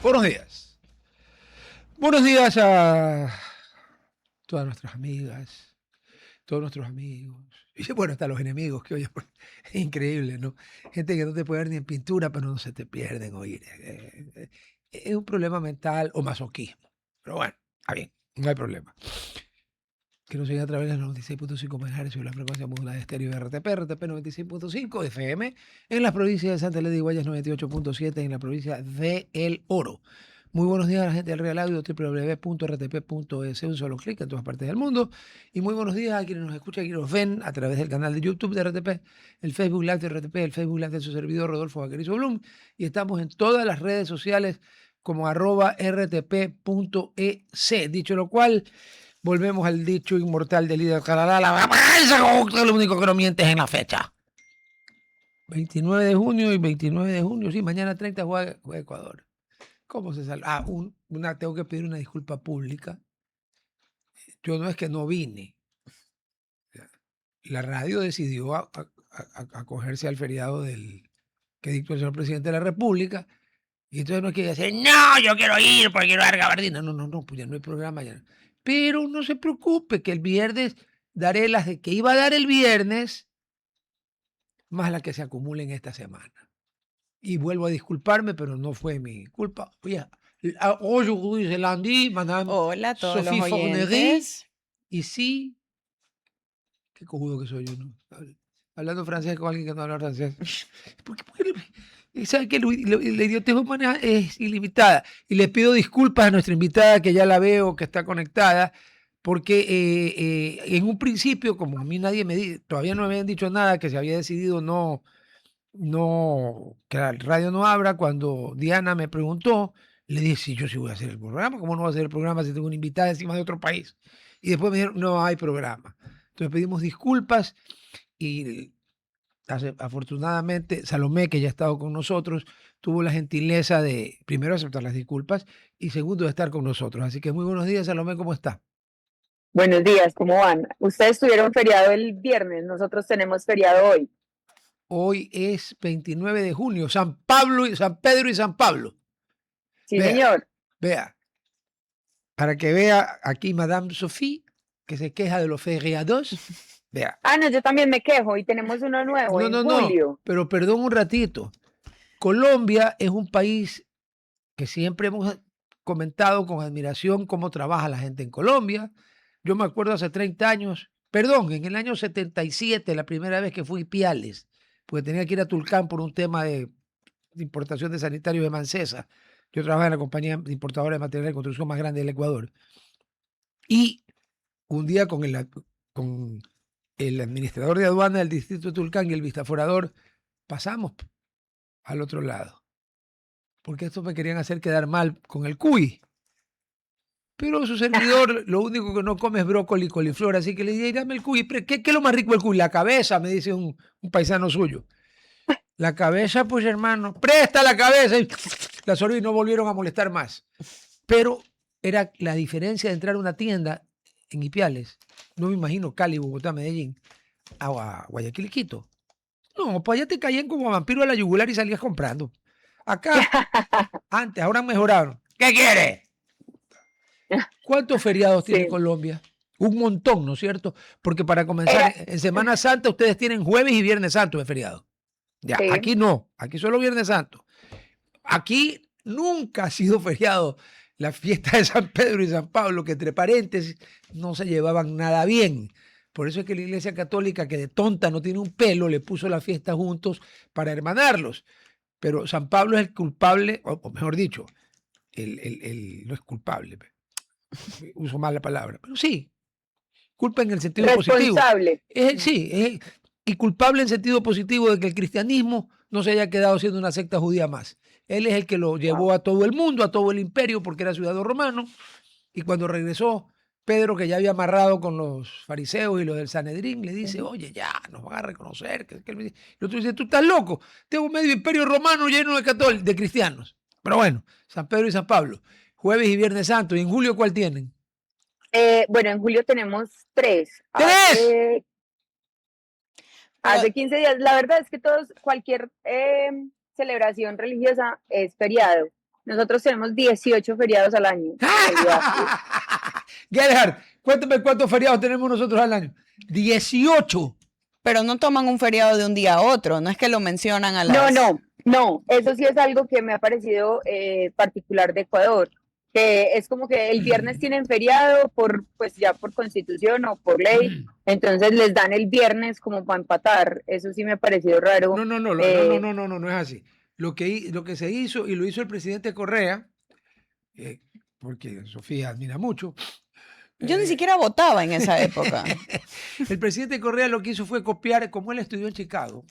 Buenos días. Buenos días a todas nuestras amigas, todos nuestros amigos. Y bueno, hasta los enemigos, que hoy es increíble, ¿no? Gente que no te puede ver ni en pintura, pero no se te pierden oír. Es un problema mental o masoquismo. Pero bueno, está bien, no hay problema. Que nos sigan a través de los 96.5 MHz y la frecuencia modulada de estéreo de RTP 96.5 FM, en las provincias de Santa Elena y Guayas 98.7, en la provincia de El Oro. Muy buenos días a la gente del Real Audio, www.rtp.es, un solo clic en todas partes del mundo. Y muy buenos días a quienes nos escuchan y nos ven a través del canal de YouTube de RTP, el Facebook Live de RTP, el Facebook Live de su servidor Rodolfo Vaquerizo Blum. Y estamos en todas las redes sociales como @rtp.es. Dicho lo cual, volvemos al dicho inmortal del líder Caralala. Lo único que no miente es en la fecha. 29 de junio y 29 de junio, sí, mañana 30 juega Ecuador. ¿Cómo se sale? Tengo que pedir una disculpa pública. Yo no es que no vine. La radio decidió acogerse al feriado que dictó el señor presidente de la República. Y entonces no es que decir, no, yo quiero ir porque quiero dar gabardina. No, pues ya no hay programa ya. Pero no se preocupe, que el viernes daré las que iba a dar el viernes, más las que se acumulen esta semana. Y vuelvo a disculparme, pero no fue mi culpa. Oye, aujourd'hui, c'est lundi, madame Hola a todos los Sophie Fornery. oyentes. Y sí, qué cojudo que soy yo, ¿no? Hablando francés con alguien que no habla francés. ¿Sabe qué? La idiotez humana es ilimitada. Y les pido disculpas a nuestra invitada, que ya la veo, que está conectada, porque en un principio, como a mí todavía no me habían dicho nada, que se había decidido que la radio no abra, cuando Diana me preguntó, le dije, sí, yo sí voy a hacer el programa. ¿Cómo no voy a hacer el programa si tengo una invitada encima de otro país? Y después me dijeron, no hay programa. Entonces pedimos disculpas y afortunadamente Salomé, que ya ha estado con nosotros, tuvo la gentileza de, primero, aceptar las disculpas y segundo, de estar con nosotros. Así que muy buenos días, Salomé, ¿cómo está? Buenos días, ¿cómo van? Ustedes tuvieron feriado el viernes, nosotros tenemos feriado hoy. Hoy es 29 de junio, San Pedro y San Pablo. Sí, señor. Vea, para que vea aquí Madame Sophie, que se queja de los feriados. Vea. No, yo también me quejo y tenemos uno nuevo en julio. No, pero perdón un ratito. Colombia es un país que siempre hemos comentado con admiración cómo trabaja la gente en Colombia. Yo me acuerdo hace 30 años, perdón, en el año 77, la primera vez que fui a Ipiales, porque tenía que ir a Tulcán por un tema de importación de sanitarios de Mancesa. Yo trabajaba en la compañía importadora de material de construcción más grande del Ecuador. Y un día con el administrador de aduana del distrito de Tulcán y el vistaforador, pasamos al otro lado. Porque estos me querían hacer quedar mal con el cuy. Pero su servidor lo único que no come es brócoli y coliflor, así que le dije, dame el cuy. ¿Qué es lo más rico del cuy? La cabeza, me dice un paisano suyo. La cabeza, pues hermano, presta la cabeza. Y la sorbí y no volvieron a molestar más. Pero era la diferencia de entrar a una tienda en Ipiales, no me imagino Cali, Bogotá, Medellín, a Guayaquil y Quito. No, pues allá te caían como vampiro a la yugular y salías comprando. Acá, antes, ahora mejoraron. ¿Qué quieres? ¿Cuántos feriados tiene Colombia? Un montón, ¿no es cierto? Porque para comenzar, en Semana Santa ustedes tienen jueves y viernes santo de feriado. Ya, sí. Aquí no, aquí solo viernes santo. Aquí nunca ha sido feriado la fiesta de San Pedro y San Pablo, que entre paréntesis no se llevaban nada bien. Por eso es que la Iglesia Católica, que de tonta no tiene un pelo, le puso la fiesta juntos para hermanarlos. Pero San Pablo es el culpable, o mejor dicho, no es culpable, uso mal la palabra, pero sí, culpa en el sentido responsable. Positivo. Y culpable en sentido positivo de que el cristianismo no se haya quedado siendo una secta judía más. Él es el que lo llevó a todo el mundo, a todo el imperio, porque era ciudadano romano. Y cuando regresó, Pedro, que ya había amarrado con los fariseos y los del Sanedrín, le dice, oye, ya, nos van a reconocer. El otro dice, tú estás loco, tengo medio imperio romano lleno de cristianos. Pero bueno, San Pedro y San Pablo, jueves y viernes santo. ¿Y en julio cuál tienen? Bueno, en julio tenemos 3. ¡3! Hace 15 días. La verdad es que cualquier celebración religiosa es feriado. Nosotros tenemos 18 feriados al año. Gerhard, cuéntame cuántos feriados tenemos nosotros al año. 18. Pero no toman un feriado de un día a otro, no es que lo mencionan a las... No, eso sí es algo que me ha parecido particular de Ecuador, que es como que el viernes tienen feriado pues ya por constitución o por ley, entonces les dan el viernes como para empatar. Eso sí me ha parecido raro. No es así. Lo que se hizo, y lo hizo el presidente Correa, porque Sofía admira mucho. Yo ni siquiera votaba en esa época. El presidente Correa lo que hizo fue copiar, como él estudió en Chicago,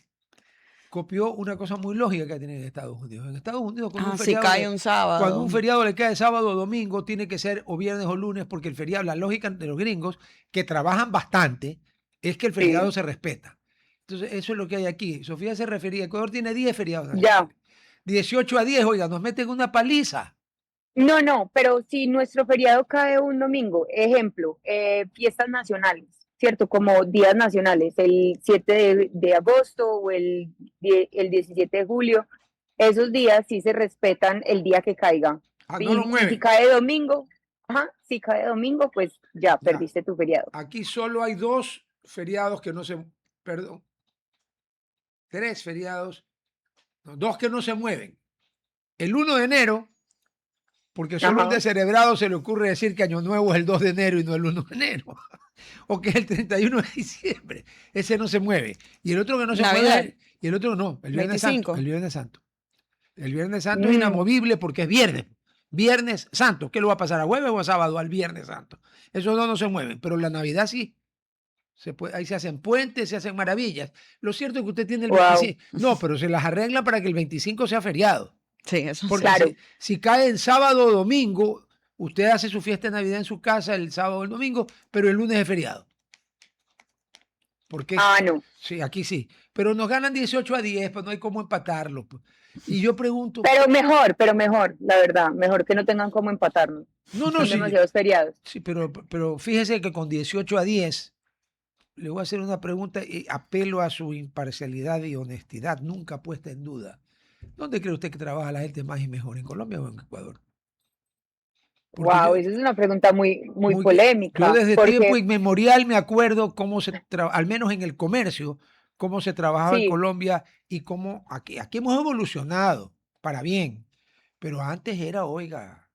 copió una cosa muy lógica que tiene en Estados Unidos. En Estados Unidos, cuando si cae un sábado. Cuando un feriado le cae sábado o domingo, tiene que ser o viernes o lunes, porque el feriado, la lógica de los gringos, que trabajan bastante, es que el feriado se respeta. Entonces, eso es lo que hay aquí. Sofía se refería, Ecuador tiene 10 feriados. Ya. 18 a 10, oiga, nos meten una paliza. No, pero si nuestro feriado cae un domingo, ejemplo, fiestas nacionales, ¿cierto? Como días nacionales, el 7 de agosto o el 17 de julio, esos días sí se respetan el día que caiga. No lo mueven. Si cae domingo, pues ya perdiste tu feriado. Aquí solo hay 2 feriados que no se, perdón, 3 feriados, 2 que no se mueven. El 1 de enero, porque solo al descerebrado se le ocurre decir que Año Nuevo es el 2 de enero y no el 1 de enero. O que es el 31 de diciembre. Ese no se mueve. Y el otro que no se mueve. Y el otro no. El Viernes 25. Santo. El Viernes Santo. El Viernes Santo es inamovible porque es viernes. Viernes Santo. ¿Qué lo va a pasar? ¿A jueves o a sábado? Al Viernes Santo. Esos dos no se mueven. Pero la Navidad sí. Ahí se hacen puentes, se hacen maravillas. Lo cierto es que usted tiene el 25. No, pero se las arregla para que el 25 sea feriado. Sí, eso porque claro. si cae en sábado o domingo, usted hace su fiesta de Navidad en su casa el sábado o el domingo, pero el lunes es feriado. Porque no. Sí, aquí sí. Pero nos ganan 18 a 10, pues no hay cómo empatarlo. Y yo pregunto... Pero mejor, la verdad. Mejor que no tengan cómo empatarnos. No, Son demasiados feriados. Sí, pero fíjese que con 18 a 10, le voy a hacer una pregunta y apelo a su imparcialidad y honestidad, nunca puesta en duda. ¿Dónde cree usted que trabaja la gente más y mejor, en Colombia o en Ecuador? Wow, esa es una pregunta muy polémica. Yo desde tiempo inmemorial me acuerdo cómo al menos en el comercio, cómo se trabajaba en Colombia y cómo aquí hemos evolucionado para bien, pero antes era, oiga,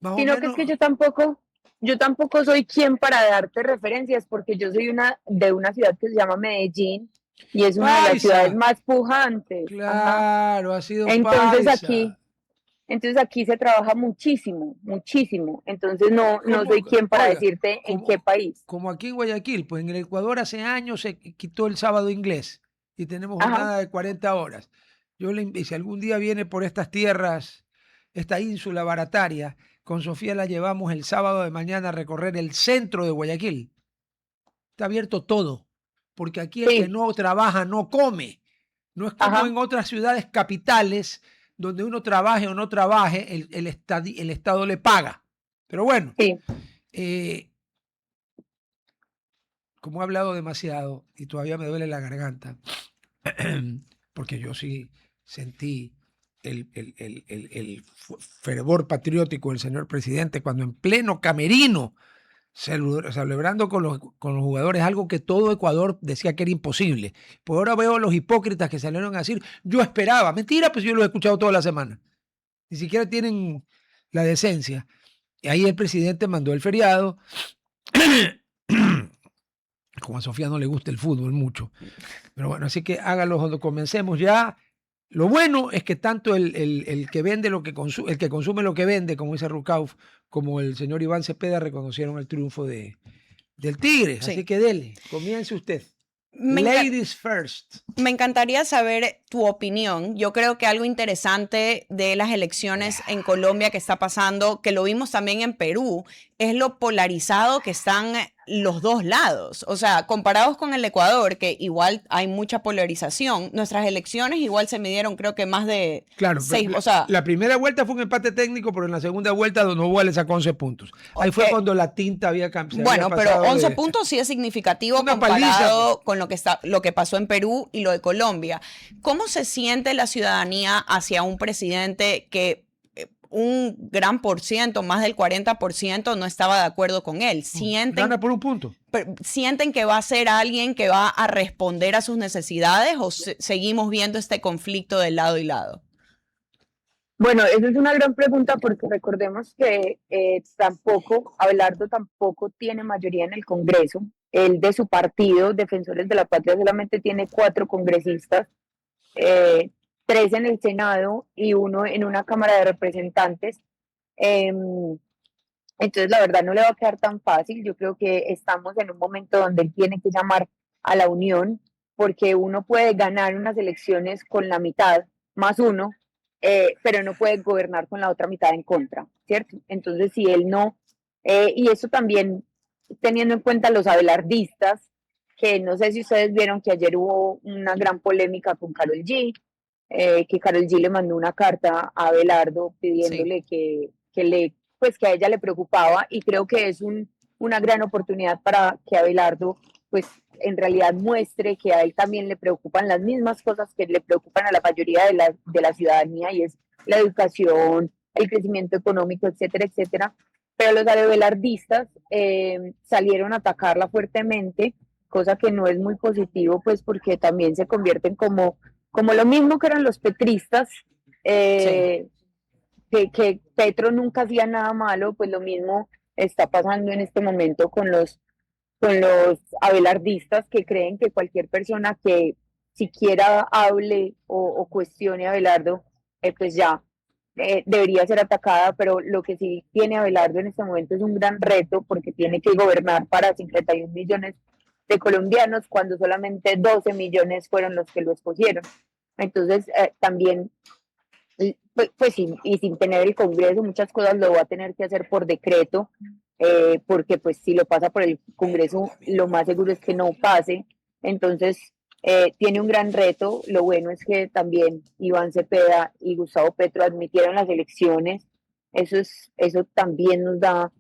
más o menos... que es que yo tampoco soy quien para darte referencias, porque yo soy de una ciudad que se llama Medellín y es una de las ciudades más pujantes. Claro, ha sido Entonces aquí se trabaja muchísimo. Entonces no soy quien para decirte en qué país. Como aquí en Guayaquil, pues en el Ecuador hace años se quitó el sábado inglés y tenemos jornada de 40 horas. Si algún día viene por estas tierras, esta ínsula barataria, con Sofía la llevamos el sábado de mañana a recorrer el centro de Guayaquil. Está abierto todo, porque aquí el que no trabaja no come. No es como en otras ciudades capitales donde uno trabaje o no trabaje, el Estado le paga. Pero bueno, como he hablado demasiado y todavía me duele la garganta, porque yo sí sentí el fervor patriótico del señor presidente cuando en pleno camerino, celebrando con los jugadores algo que todo Ecuador decía que era imposible. Pues ahora veo a los hipócritas que salieron a decir, yo esperaba. Mentira, pues yo lo he escuchado toda la semana. Ni siquiera tienen la decencia. Y ahí el presidente mandó el feriado. Como a Sofía no le gusta el fútbol mucho. Pero bueno, así que hágalo cuando comencemos ya. Lo bueno es que tanto el que vende lo que consume, el que consume lo que vende, como dice Rucauf, como el señor Iván Cepeda reconocieron el triunfo del Tigre. Así que dele, comience usted. Ladies first. Me encantaría saber tu opinión. Yo creo que algo interesante de las elecciones en Colombia que está pasando, que lo vimos también en Perú, es lo polarizado que están los dos lados. O sea, comparados con el Ecuador, que igual hay mucha polarización, nuestras elecciones igual se midieron, creo que más de 6. O sea, la primera vuelta fue un empate técnico, pero en la segunda vuelta Don Novoa le sacó 11 puntos. Ahí fue cuando la tinta había cambiado. Bueno, pero 11 puntos sí es significativo comparado con lo que pasó en Perú y lo de Colombia. ¿Cómo se siente la ciudadanía hacia un presidente que un gran por ciento, más del 40%, no estaba de acuerdo con él. Gana por un punto. ¿Sienten que va a ser alguien que va a responder a sus necesidades o seguimos viendo este conflicto de lado y lado? Bueno, esa es una gran pregunta porque recordemos que Abelardo tampoco tiene mayoría en el Congreso. Él de su partido, Defensores de la Patria, solamente tiene 4 congresistas, 3 en el Senado y 1 en una Cámara de Representantes. Entonces, la verdad, no le va a quedar tan fácil. Yo creo que estamos en un momento donde él tiene que llamar a la unión, porque uno puede ganar unas elecciones con la mitad más uno, pero no puede gobernar con la otra mitad en contra, ¿cierto? Entonces, si él no, y eso también teniendo en cuenta los abelardistas, que no sé si ustedes vieron que ayer hubo una gran polémica con Karol G, que Karol G le mandó una carta a Abelardo pidiéndole pues que a ella le preocupaba, y creo que es una gran oportunidad para que Abelardo pues en realidad muestre que a él también le preocupan las mismas cosas que le preocupan a la mayoría de la ciudadanía, y es la educación, el crecimiento económico, etcétera, etcétera. Pero los abelardistas salieron a atacarla fuertemente, cosa que no es muy positivo, pues porque también se convierten como lo mismo que eran los petristas, que Petro nunca hacía nada malo, pues lo mismo está pasando en este momento con los abelardistas, que creen que cualquier persona que siquiera hable o cuestione a Abelardo, pues ya debería ser atacada. Pero lo que sí tiene Abelardo en este momento es un gran reto, porque tiene que gobernar para 51 millones de colombianos, cuando solamente 12 millones fueron los que lo escogieron. Entonces, también, pues sí, y sin tener el Congreso, muchas cosas lo va a tener que hacer por decreto, porque pues si lo pasa por el Congreso, lo más seguro es que no pase. Entonces, tiene un gran reto. Lo bueno es que también Iván Cepeda y Gustavo Petro admitieron las elecciones. Eso también nos da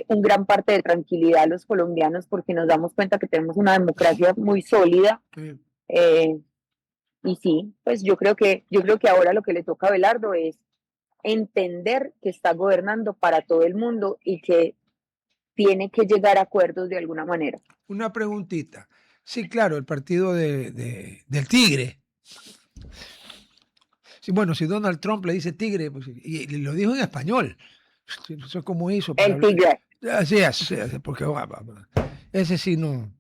un gran parte de tranquilidad a los colombianos, porque nos damos cuenta que tenemos una democracia muy sólida. Y sí, pues yo creo que ahora lo que le toca a Abelardo es entender que está gobernando para todo el mundo y que tiene que llegar a acuerdos de alguna manera. Una preguntita. Sí, claro, el partido del Tigre. Sí, bueno, si Donald Trump le dice tigre, pues, y lo dijo en español, eso es como hizo para El Tigre. Así es, porque ese sí no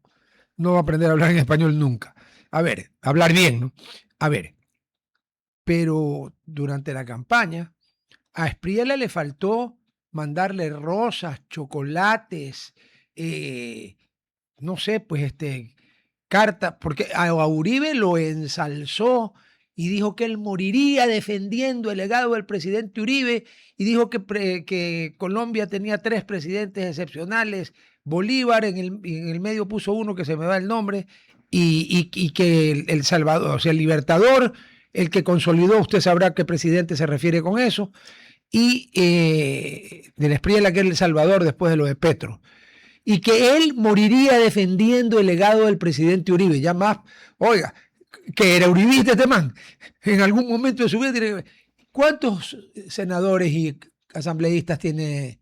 va a aprender a hablar en español nunca. A ver, hablar bien, ¿no? A ver, pero durante la campaña a Espriella le faltó mandarle rosas, chocolates, no sé, pues carta, porque a Uribe lo ensalzó y dijo que él moriría defendiendo el legado del presidente Uribe, y dijo que Colombia tenía 3 presidentes excepcionales. Bolívar en el medio puso uno que se me va el nombre, y que el Salvador, o sea, el Libertador, el que consolidó, usted sabrá a qué presidente se refiere con eso, y del Espriella, que era El Salvador después de lo de Petro, y que él moriría defendiendo el legado del presidente Uribe. Ya más, oiga, que era uribista este man, en algún momento de su vida tiene. ¿Cuántos senadores y asambleístas tiene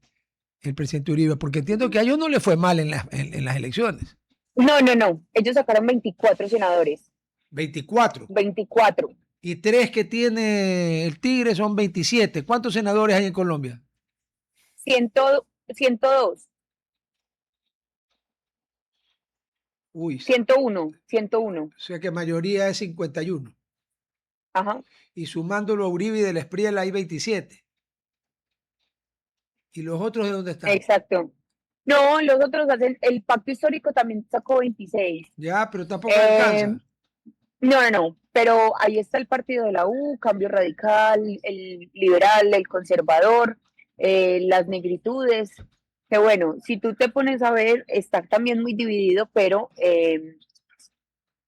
el presidente Uribe? Porque entiendo que a ellos no le fue mal en las elecciones. No, ellos sacaron 24 senadores. 24. 24. Y 3 que tiene el Tigre son 27. ¿Cuántos senadores hay en Colombia? 102. Uy, 101. o sea que mayoría es 51. Ajá. Y sumándolo a Uribe y del Espriella hay 27. ¿Y los otros de dónde están? Exacto. No, los otros hacen, el pacto histórico también sacó 26. Ya, pero tampoco alcanza. No, pero ahí está el partido de la U, Cambio Radical, el liberal, el conservador, las negritudes, que bueno, si tú te pones a ver, está también muy dividido, pero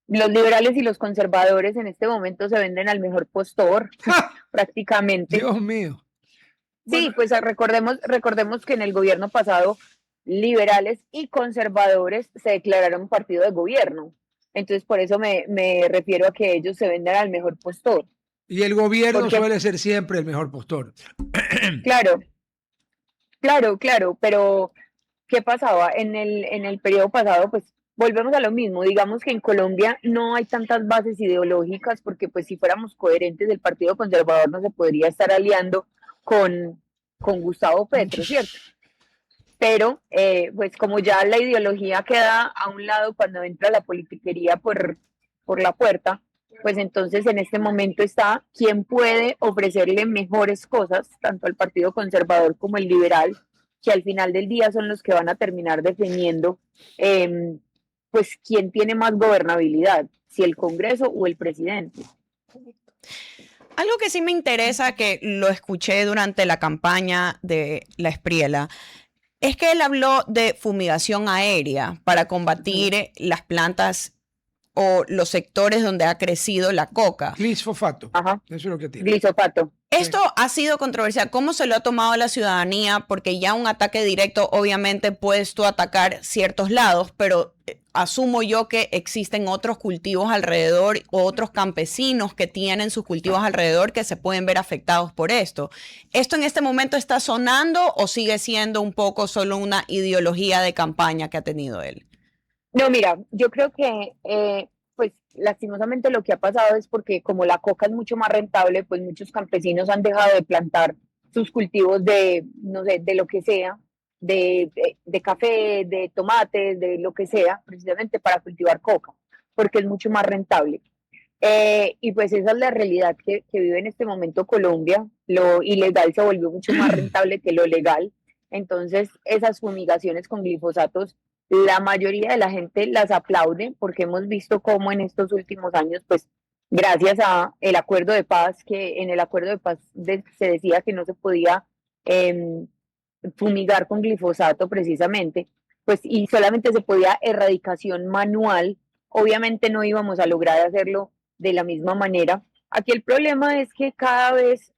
los liberales y los conservadores en este momento se venden al mejor postor, prácticamente. Dios mío. Sí, Bueno, pues recordemos que en el gobierno pasado, liberales y conservadores se declararon partido de gobierno. Entonces, por eso me refiero a que ellos se venden al mejor postor. Y el gobierno Porque, suele ser siempre el mejor postor. claro, claro, pero ¿qué pasaba? En el periodo pasado, pues volvemos a lo mismo. Digamos que en Colombia no hay tantas bases ideológicas porque pues si fuéramos coherentes, el Partido Conservador no se podría estar aliando con, con Gustavo Petro, ¿cierto? Pero pues como ya la ideología queda a un lado cuando entra la politiquería por la puerta, pues entonces en este momento está quien puede ofrecerle mejores cosas, tanto al Partido Conservador como el liberal, que al final del día son los que van a terminar definiendo pues quién tiene más gobernabilidad, si el Congreso o el presidente. Algo que sí me interesa, que lo escuché durante la campaña de la Espriella, es que él habló de fumigación aérea para combatir las plantas o los sectores donde ha crecido la coca. Glifosato. Ajá. Eso es lo que tiene. Glifosato. Esto ha sido controversial. ¿Cómo se lo ha tomado la ciudadanía? Porque ya un ataque directo, obviamente, puedes tú atacar ciertos lados, pero asumo yo que existen otros cultivos alrededor o otros campesinos que tienen sus cultivos alrededor que se pueden ver afectados por esto. ¿Esto en este momento está sonando o sigue siendo un poco solo una ideología de campaña que ha tenido él? No, mira, yo creo que pues lastimosamente lo que ha pasado es porque como la coca es mucho más rentable, pues muchos campesinos han dejado de plantar sus cultivos de, no sé, de lo que sea, de café, de tomates, de lo que sea, precisamente para cultivar coca, porque es mucho más rentable. Y pues esa es la realidad que vive en este momento Colombia. Lo ilegal se volvió mucho más rentable que lo legal. Entonces, esas fumigaciones con glifosatos, la mayoría de la gente las aplaude porque hemos visto cómo en estos últimos años, pues gracias a el acuerdo de paz, que en el acuerdo de paz se decía que no se podía fumigar con glifosato precisamente, pues y solamente se podía erradicación manual, obviamente no íbamos a lograr hacerlo de la misma manera. Aquí el problema es que cada vez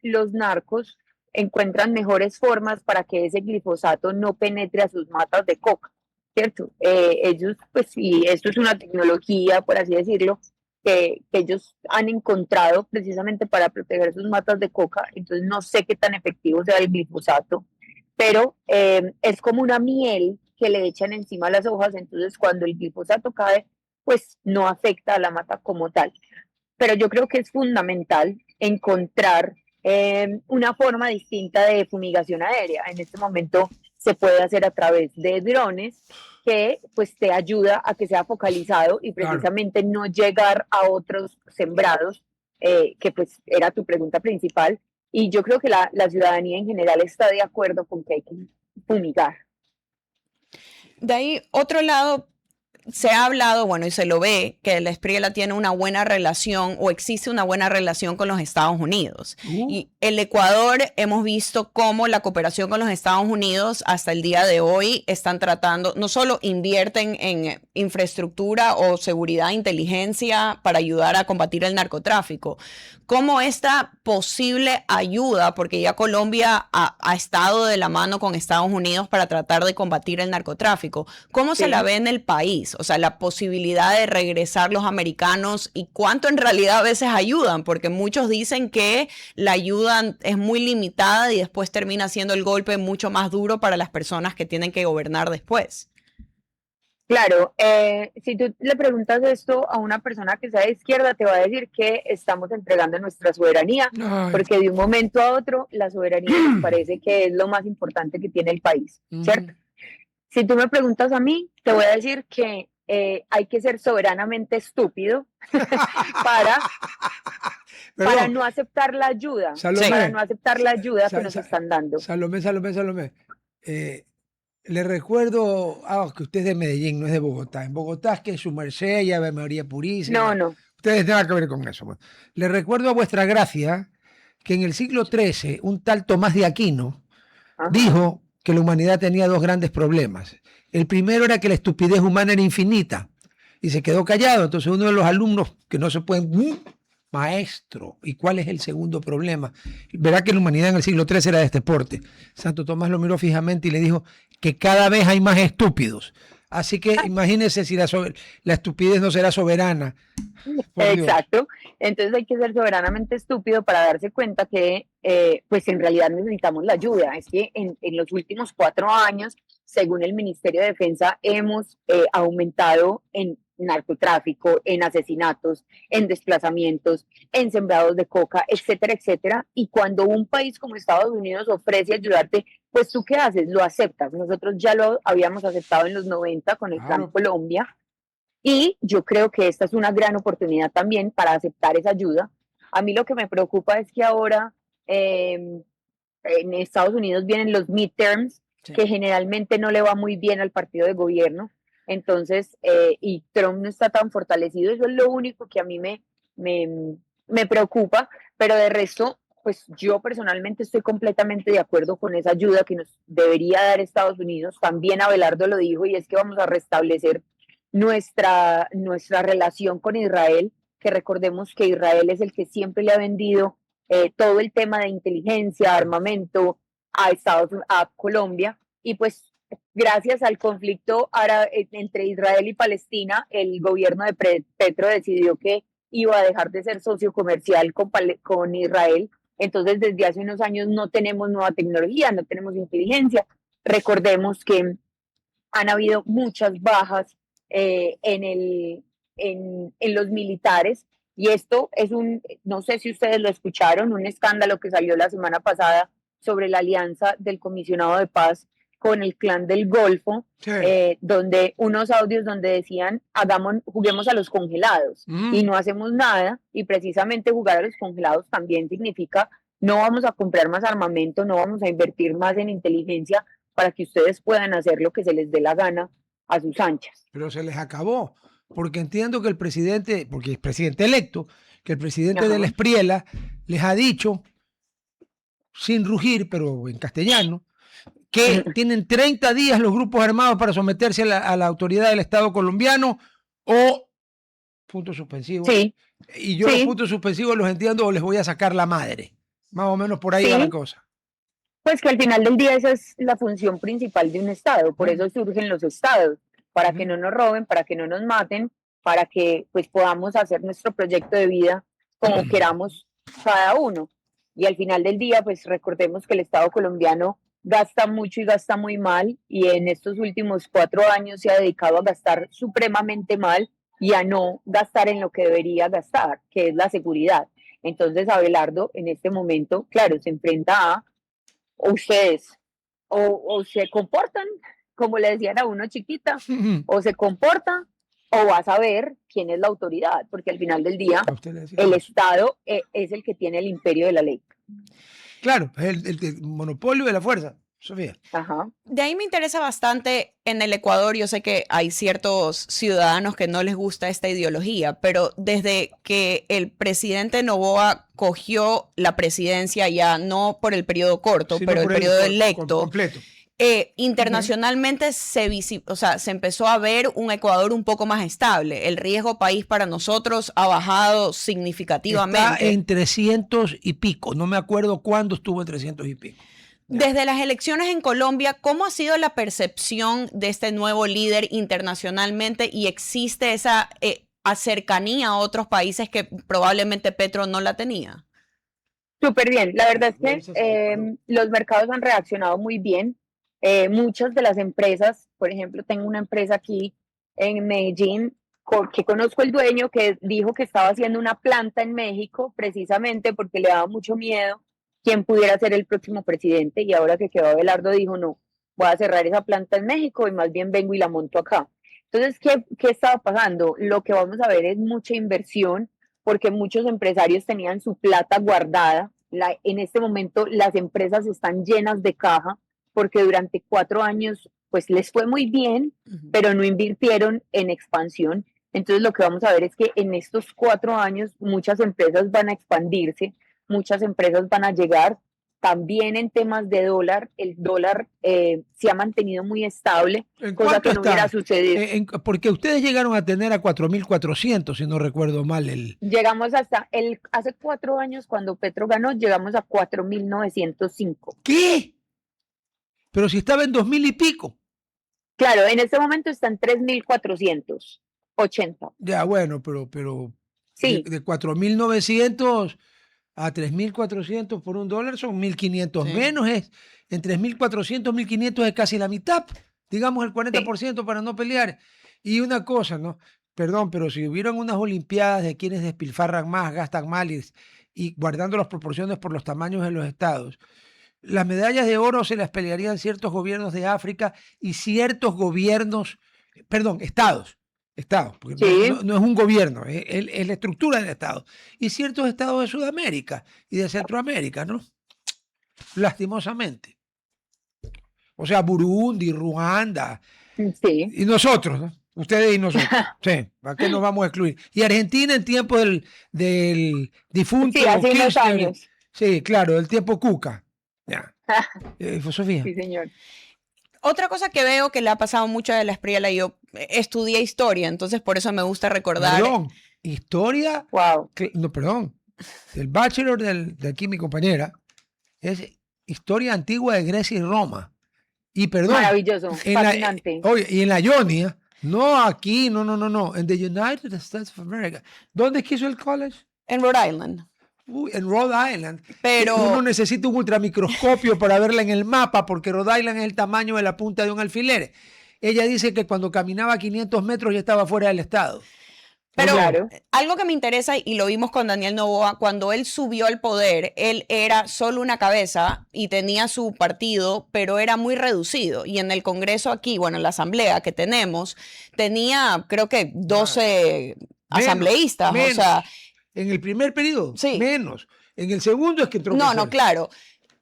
los narcos encuentran mejores formas para que ese glifosato no penetre a sus matas de coca, ¿cierto? Ellos, pues, y esto es una tecnología, por así decirlo, que ellos han encontrado precisamente para proteger sus matas de coca, entonces no sé qué tan efectivo sea el glifosato, pero es como una miel que le echan encima a las hojas, entonces cuando el glifosato cae, pues no afecta a la mata como tal. Pero yo creo que es fundamental encontrar una forma distinta de fumigación aérea. En este momento se puede hacer a través de drones que pues te ayuda a que sea focalizado y precisamente no llegar a otros sembrados, que pues era tu pregunta principal. Y yo creo que la ciudadanía en general está de acuerdo con que hay que fumigar. De ahí, otro lado, se ha hablado, bueno, y se lo ve, que la Espriella tiene una buena relación o existe una buena relación con los Estados Unidos. Y el Ecuador, hemos visto cómo la cooperación con los Estados Unidos hasta el día de hoy están tratando, no solo invierten en infraestructura o seguridad, inteligencia para ayudar a combatir el narcotráfico, cómo esta posible ayuda, porque ya Colombia ha estado de la mano con Estados Unidos para tratar de combatir el narcotráfico, ¿cómo se la ve en el país? O sea, la posibilidad de regresar los americanos y cuánto en realidad a veces ayudan, porque muchos dicen que la ayuda es muy limitada y después termina siendo el golpe mucho más duro para las personas que tienen que gobernar después. Claro, si tú le preguntas esto a una persona que sea de izquierda, te va a decir que estamos entregando nuestra soberanía, porque de un momento a otro la soberanía nos parece que es lo más importante que tiene el país, ¿cierto? Si tú me preguntas a mí, te voy a decir que hay que ser soberanamente estúpido para no aceptar la ayuda, para no aceptar la ayuda que nos están dando. Salomé. Le recuerdo que usted es de Medellín, no es de Bogotá. En Bogotá es que su merced y Ave María Purísima. No. Ustedes nada que ver con eso. Bueno, le recuerdo a vuestra gracia que en el siglo XIII un tal Tomás de Aquino dijo que la humanidad tenía dos grandes problemas. El primero era que la estupidez humana era infinita y se quedó callado. Entonces uno de los alumnos que no se pueden... Maestro, ¿y cuál es el segundo problema? Verá que la humanidad en el siglo III era de este porte. Santo Tomás lo miró fijamente y le dijo que cada vez hay más estúpidos. Así que imagínense si la estupidez no será soberana. Por Dios. Exacto. Entonces hay que ser soberanamente estúpido para darse cuenta que pues en realidad necesitamos la ayuda. Es que en los últimos 4 años, según el Ministerio de Defensa, hemos aumentado en narcotráfico, en asesinatos, en desplazamientos, en sembrados de coca, etcétera, etcétera. Y cuando un país como Estados Unidos ofrece ayudarte, pues tú ¿qué haces? Lo aceptas. Nosotros ya lo habíamos aceptado en los 90 con el Plan Colombia. Y yo creo que esta es una gran oportunidad también para aceptar esa ayuda. A mí lo que me preocupa es que ahora en Estados Unidos vienen los midterms, que generalmente no le va muy bien al partido de gobierno. Entonces, y Trump no está tan fortalecido. Eso es lo único que a mí me preocupa. Pero de resto, pues yo personalmente estoy completamente de acuerdo con esa ayuda que nos debería dar Estados Unidos. También Abelardo lo dijo, y es que vamos a restablecer nuestra relación con Israel, que recordemos que Israel es el que siempre le ha vendido todo el tema de inteligencia, armamento a Colombia, y pues gracias al conflicto entre Israel y Palestina, el gobierno de Petro decidió que iba a dejar de ser socio comercial con Israel. Entonces desde hace unos años no tenemos nueva tecnología, no tenemos inteligencia. Recordemos que han habido muchas bajas en los militares, y esto es no sé si ustedes lo escucharon, un escándalo que salió la semana pasada sobre la alianza del comisionado de paz con el clan del Golfo, Sí. donde unos audios donde decían, juguemos a los congelados, y no hacemos nada, y precisamente jugar a los congelados también significa no vamos a comprar más armamento, no vamos a invertir más en inteligencia para que ustedes puedan hacer lo que se les dé la gana a sus anchas. Pero se les acabó, porque entiendo que el presidente, porque es presidente electo, que el presidente de la Espriela les ha dicho, sin rugir, pero en castellano, que tienen 30 días los grupos armados para someterse a la autoridad del Estado colombiano o punto suspensivo. Sí. Y yo los puntos suspensivos los entiendo o les voy a sacar la madre. Más o menos por ahí va la cosa. Pues que al final del día esa es la función principal de un Estado, por eso surgen los estados, para que no nos roben, para que no nos maten, para que pues podamos hacer nuestro proyecto de vida como queramos cada uno. Y al final del día, pues recordemos que el Estado colombiano gasta mucho y gasta muy mal, y en estos últimos 4 años se ha dedicado a gastar supremamente mal y a no gastar en lo que debería gastar, que es la seguridad. Entonces Abelardo en este momento, claro, se enfrenta a ustedes o se comportan como le decían a uno chiquita, o se comporta o vas a ver quién es la autoridad, porque al final del día el Estado es el que tiene el imperio de la ley. Claro, el monopolio de la fuerza, Sofía. Ajá. De ahí me interesa bastante en el Ecuador. Yo sé que hay ciertos ciudadanos que no les gusta esta ideología, pero desde que el presidente Noboa cogió la presidencia, ya no por el periodo corto, sino pero el periodo electo, completo. Internacionalmente se empezó a ver un Ecuador un poco más estable. El riesgo país para nosotros ha bajado significativamente. Está en 300 y pico. No me acuerdo cuándo estuvo en 300 y pico. Desde las elecciones en Colombia, ¿cómo ha sido la percepción de este nuevo líder internacionalmente? ¿Y existe esa cercanía a otros países que probablemente Petro no la tenía? Súper bien. La verdad es que los mercados han reaccionado muy bien. Muchas de las empresas, por ejemplo, tengo una empresa aquí en Medellín que conozco el dueño, que dijo que estaba haciendo una planta en México precisamente porque le daba mucho miedo quién pudiera ser el próximo presidente, y ahora que quedó Abelardo dijo no, voy a cerrar esa planta en México y más bien vengo y la monto acá. Entonces, ¿qué estaba pasando? Lo que vamos a ver es mucha inversión, porque muchos empresarios tenían su plata guardada. En este momento las empresas están llenas de caja, porque durante 4 años pues les fue muy bien, pero no invirtieron en expansión. Entonces lo que vamos a ver es que en estos 4 años muchas empresas van a expandirse, muchas empresas van a llegar. También en temas de dólar, el dólar se ha mantenido muy estable, cosa que no hubiera sucedido. Porque ustedes llegaron a tener a 4.400, si no recuerdo mal. Llegamos hace 4 años, cuando Petro ganó, llegamos a 4.905. ¿Qué? Pero si estaba en 2.000 y pico. Claro, en este momento están 3.480. Ya, bueno, pero Sí, de 4.900 a 3.400 por $1 son 1.500 Sí. menos. En 3.400, 1.500 es casi la mitad, digamos el sí, 40% para no pelear. Y una cosa, ¿no? Perdón, pero si hubieran unas Olimpiadas de quienes despilfarran más, gastan mal y guardando las proporciones por los tamaños de los estados, las medallas de oro se las pelearían ciertos gobiernos de África y ciertos gobiernos, perdón, estados, porque sí, no es un gobierno, es la estructura del estado, y ciertos estados de Sudamérica y de Centroamérica, ¿no? Lastimosamente. O sea, Burundi, Ruanda, sí. y nosotros, ¿no? Ustedes y nosotros. Sí, ¿para qué nos vamos a excluir? Y Argentina en tiempo del Sí, difunto hace unos Kirchner, años. sí, claro, del tiempo Cuca. Ya. Sofía. Sí, señor. Otra cosa que veo que le ha pasado mucho a la Espriella, yo estudié historia, entonces por eso me gusta recordar. Perdón, historia, Wow. no, perdón, el bachelor de aquí mi compañera es historia antigua de Grecia y Roma. Y perdón, Maravilloso, fascinante. oye, y en la Ionia, no aquí, no, en the United States of America. ¿Dónde es que hizo el college? En Rhode Island. Uy, en Rhode Island. Pero Uno necesita un ultramicroscopio para verla en el mapa porque Rhode Island es el tamaño de la punta de un alfiler. Ella dice que cuando caminaba 500 metros ya estaba fuera del estado. Pero Claro. algo que me interesa, y lo vimos con Daniel Noboa, cuando él subió al poder, él era solo una cabeza y tenía su partido, pero era muy reducido. Y en el Congreso aquí, bueno, en la asamblea que tenemos, tenía creo que 12 asambleístas. Menos. O sea, En el primer periodo, sí. menos. En el segundo es que entró No, más no, fuerte. claro.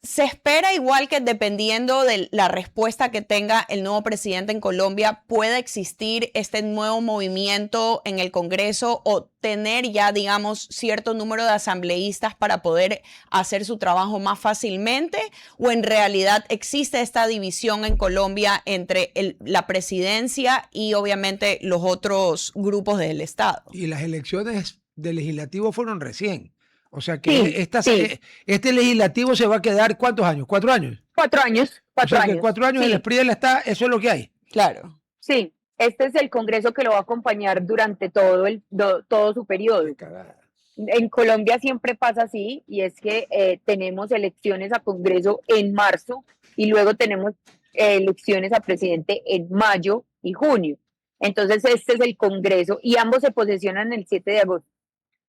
Se espera igual que dependiendo de la respuesta que tenga el nuevo presidente en Colombia, pueda existir este nuevo movimiento en el Congreso o tener ya, digamos, cierto número de asambleístas para poder hacer su trabajo más fácilmente, o en realidad existe esta división en Colombia entre la presidencia y obviamente los otros grupos del Estado. Y las elecciones del legislativo fueron recién. O sea que Sí, sí. este legislativo se va a quedar, ¿cuántos años? 4 años. 4 años, O cuatro sea que años. 4 años el Sí, Espriella está, eso es lo que hay. Claro. sí. Este es el Congreso que lo va a acompañar durante todo su periodo. Qué cagada. En Colombia siempre pasa así, y es que tenemos elecciones a Congreso en marzo y luego tenemos elecciones a presidente en mayo y junio. Entonces este es el Congreso y ambos se posesionan el 7 de agosto.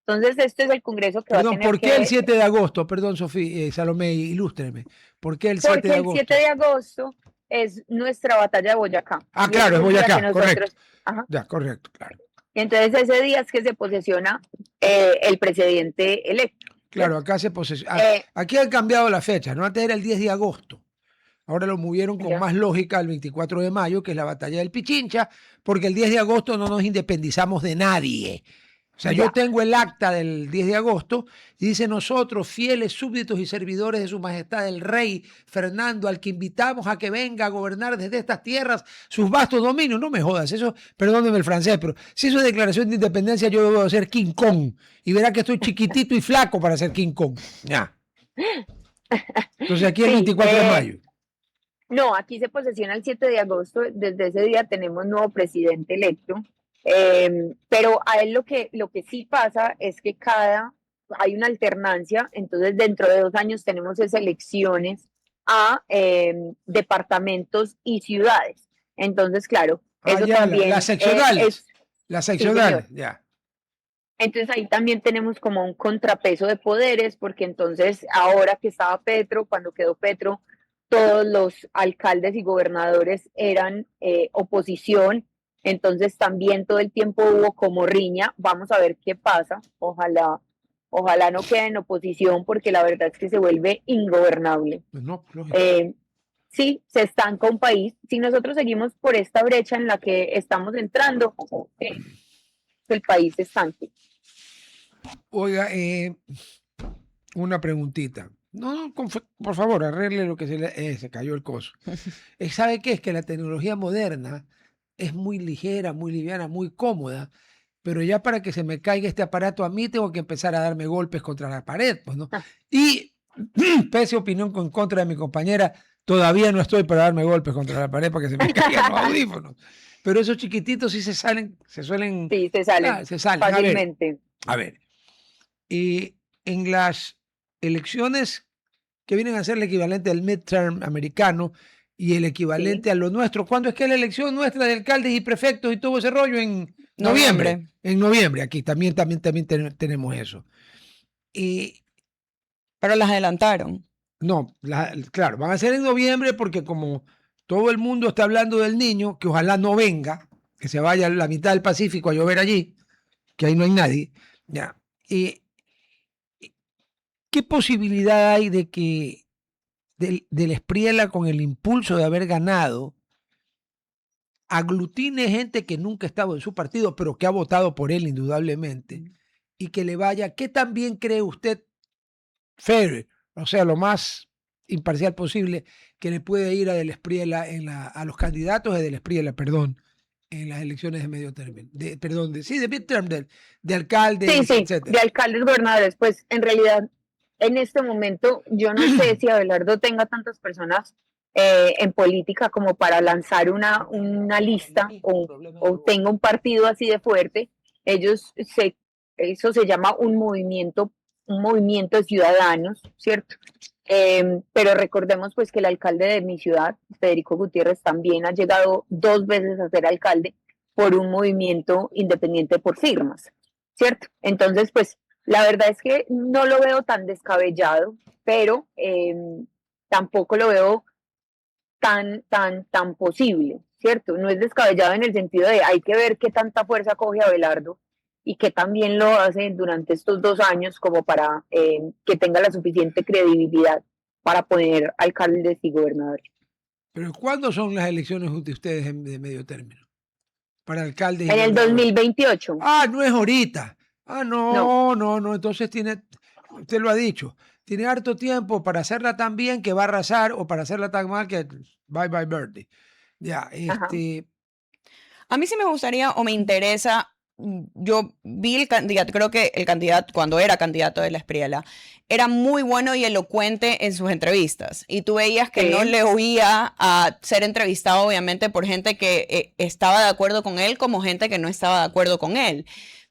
Entonces este es el Congreso que va a Perdón, tener ¿por qué el que... 7 de agosto? Perdón, Sofía, Salomé, ilústreme. ¿Por qué el 7 Porque de el agosto? 7 de agosto es nuestra batalla de Boyacá. Ah, Y claro, ese es el día Boyacá, que nosotros... correcto. Ajá. Ya, correcto, claro. Y entonces ese día es que se posesiona el presidente electo. Claro, acá se posesiona. Aquí han cambiado la fecha, ¿no? Antes era el 10 de agosto. Ahora lo movieron con Ya. más lógica al 24 de mayo, que es la batalla del Pichincha, porque el 10 de agosto no nos independizamos de nadie. O sea, yo Ya. tengo el acta del 10 de agosto y dice: nosotros, fieles súbditos y servidores de su majestad el rey Fernando, al que invitamos a que venga a gobernar desde estas tierras sus vastos dominios. No me jodas, eso, perdónenme el francés, pero si eso es declaración de independencia, yo debo ser King Kong. Y verá que estoy chiquitito y flaco para ser King Kong. Ya. Entonces aquí el Sí, 24 de mayo. No, aquí se posesiona el 7 de agosto. Desde ese día tenemos nuevo presidente electo. Pero a él lo que sí pasa es que hay una alternancia. Entonces dentro de 2 años tenemos esas elecciones a departamentos y ciudades. Entonces, claro, eso Ya, también las seccionales. Las seccionales, señor. ya. Entonces ahí también tenemos como un contrapeso de poderes, porque entonces ahora que estaba Petro, cuando quedó Petro, todos los alcaldes y gobernadores eran oposición. Entonces también todo el tiempo hubo como riña. Vamos a ver qué pasa. Ojalá no quede en oposición, porque la verdad es que se vuelve ingobernable. Pues no, lógico. Sí, se estanca un país. Si nosotros seguimos por esta brecha en la que estamos entrando, el país se estanque. Oiga, una preguntita. No, por favor, arregle lo que se cayó el coso. ¿Sabe qué? Es que la tecnología moderna es muy ligera, muy liviana, muy cómoda, pero ya para que se me caiga este aparato a mí tengo que empezar a darme golpes contra la pared, pues, ¿no? Y, pese a opinión en contra de mi compañera, Todavía no estoy para darme golpes contra la pared para que se me caigan los audífonos. Pero esos chiquititos sí se suelen, Sí, se salen se salen. fácilmente. A ver, y en las elecciones que vienen a ser el equivalente al midterm americano y el equivalente Sí. a lo nuestro, ¿cuándo es que es la elección nuestra de alcaldes y prefectos y todo ese rollo? En noviembre. En noviembre, aquí también tenemos eso. Y Pero las adelantaron. no, claro, van a ser en noviembre porque como todo el mundo está hablando del niño, que ojalá no venga, que se vaya a la mitad del Pacífico a llover allí, que ahí no hay nadie, ya. ¿Qué posibilidad hay de que del Espriella, con el impulso de haber ganado, aglutine gente que nunca ha estado en su partido, pero que ha votado por él indudablemente, y que le vaya? ¿Qué tan bien cree usted, fair, o sea, lo más imparcial posible, que le puede ir a Del Espriella a los candidatos de Del Espriella, perdón, en las elecciones de medio término, de midterm, de alcaldes, Sí, de etcétera? alcaldes, gobernadores, pues en realidad en este momento yo no sé si Abelardo tenga tantas personas en política como para lanzar una lista o tenga un partido así de fuerte. Eso se llama un movimiento de ciudadanos, ¿cierto? Pero recordemos pues que el alcalde de mi ciudad, Federico Gutiérrez, también ha llegado 2 veces a ser alcalde por un movimiento independiente por firmas, ¿cierto? Entonces, pues la verdad es que no lo veo tan descabellado, pero tampoco lo veo tan posible, ¿cierto? No es descabellado en el sentido de hay que ver qué tanta fuerza coge Abelardo y qué también lo hace durante estos 2 años como para que tenga la suficiente credibilidad para poner alcaldes y gobernadores. Pero ¿cuándo son las elecciones de ustedes de medio término? Para alcaldes y En el gobernadores. 2028, Ah, no es ahorita. Ah, no. no. Entonces usted lo ha dicho, tiene harto tiempo para hacerla tan bien que va a arrasar o para hacerla tan mal que bye bye birdie. Ya, Ajá. A mí sí me gustaría o me interesa, yo vi el candidato, creo que el candidato, cuando era candidato de la Espriella, era muy bueno y elocuente en sus entrevistas. Y tú veías que no Sí. le oía a ser entrevistado, obviamente, por gente que estaba de acuerdo con él, como gente que no estaba de acuerdo con él.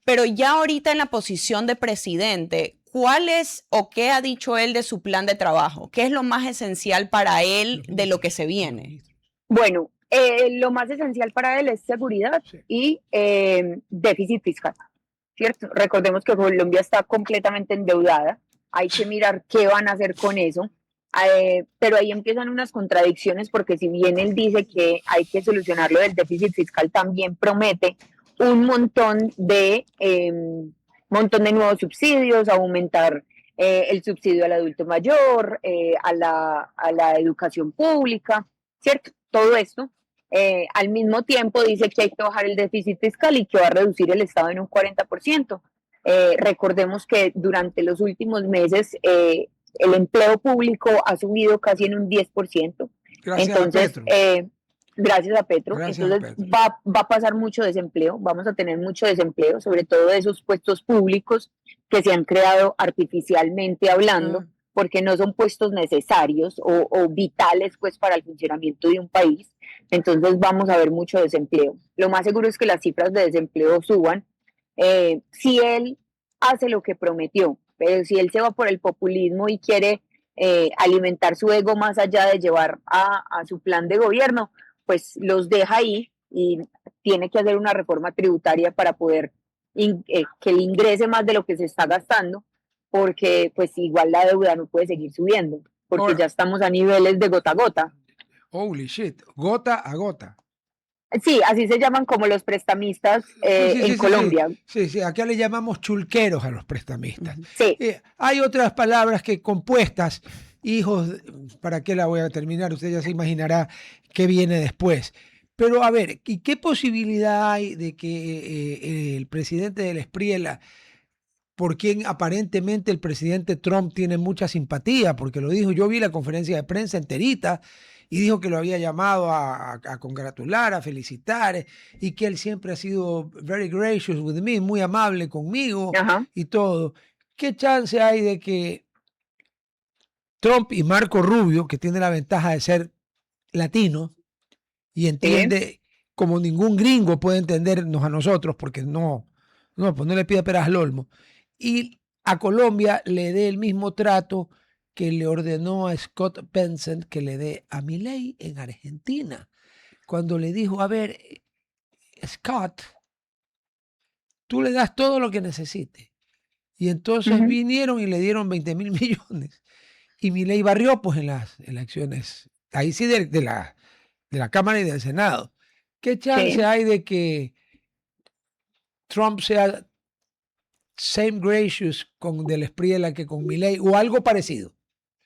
Pero ya ahorita en la posición de presidente, ¿cuál es o qué ha dicho él de su plan de trabajo? ¿Qué es lo más esencial para él de lo que se viene? Bueno, lo más esencial para él es seguridad Sí. y déficit fiscal, ¿cierto? Recordemos que Colombia está completamente endeudada, hay que mirar qué van a hacer con eso, pero ahí empiezan unas contradicciones porque si bien él dice que hay que solucionar lo del déficit fiscal, también promete un montón de nuevos subsidios, aumentar el subsidio al adulto mayor, a la educación pública, ¿cierto? Todo esto. Al mismo tiempo dice que hay que bajar el déficit fiscal y que va a reducir el Estado en un 40%. Recordemos que durante los últimos meses el empleo público ha subido casi en un 10%. Gracias Entonces, a Petro. gracias a Petro. Gracias a Entonces Petro. va a pasar mucho desempleo, vamos a tener mucho desempleo, sobre todo de esos puestos públicos que se han creado artificialmente hablando, porque no son puestos necesarios o vitales pues para el funcionamiento de un país. Entonces vamos a ver mucho desempleo. Lo más seguro es que las cifras de desempleo suban si él hace lo que prometió, pero si él se va por el populismo y quiere alimentar su ego más allá de llevar a su plan de gobierno, pues los deja ahí y tiene que hacer una reforma tributaria para poder que le ingrese más de lo que se está gastando, porque pues igual la deuda no puede seguir subiendo, porque Ahora, ya estamos a niveles de gota a gota. holy shit, gota a gota. Sí, así se llaman como los prestamistas en Colombia. Sí, acá le llamamos chulqueros a los prestamistas. Sí. Hay otras palabras que compuestas, hijos, ¿para qué la voy a terminar? Usted ya se imaginará qué viene después. Pero a ver, ¿y qué posibilidad hay de que el presidente del Espriella, por quien aparentemente el presidente Trump tiene mucha simpatía, porque lo dijo, yo vi la conferencia de prensa enterita y dijo que lo había llamado a congratular, a felicitar, y que él siempre ha sido very gracious with me, muy amable conmigo. Ajá. Y todo? ¿Qué chance hay de que Trump y Marco Rubio, que tiene la ventaja de ser latino y entiende como ningún gringo puede entendernos a nosotros, porque pues no le pide peras al olmo. Y a Colombia le dé el mismo trato que le ordenó a Scott Bessent que le dé a Milei en Argentina. Cuando le dijo, a ver, Scott, tú le das todo lo que necesite. Y entonces vinieron y le dieron 20.000 millones. Y Milei barrió pues en las elecciones, ahí sí de la Cámara y del Senado. ¿Qué chance hay de que Trump sea same gracious con Del Espriella que con Milei o algo parecido?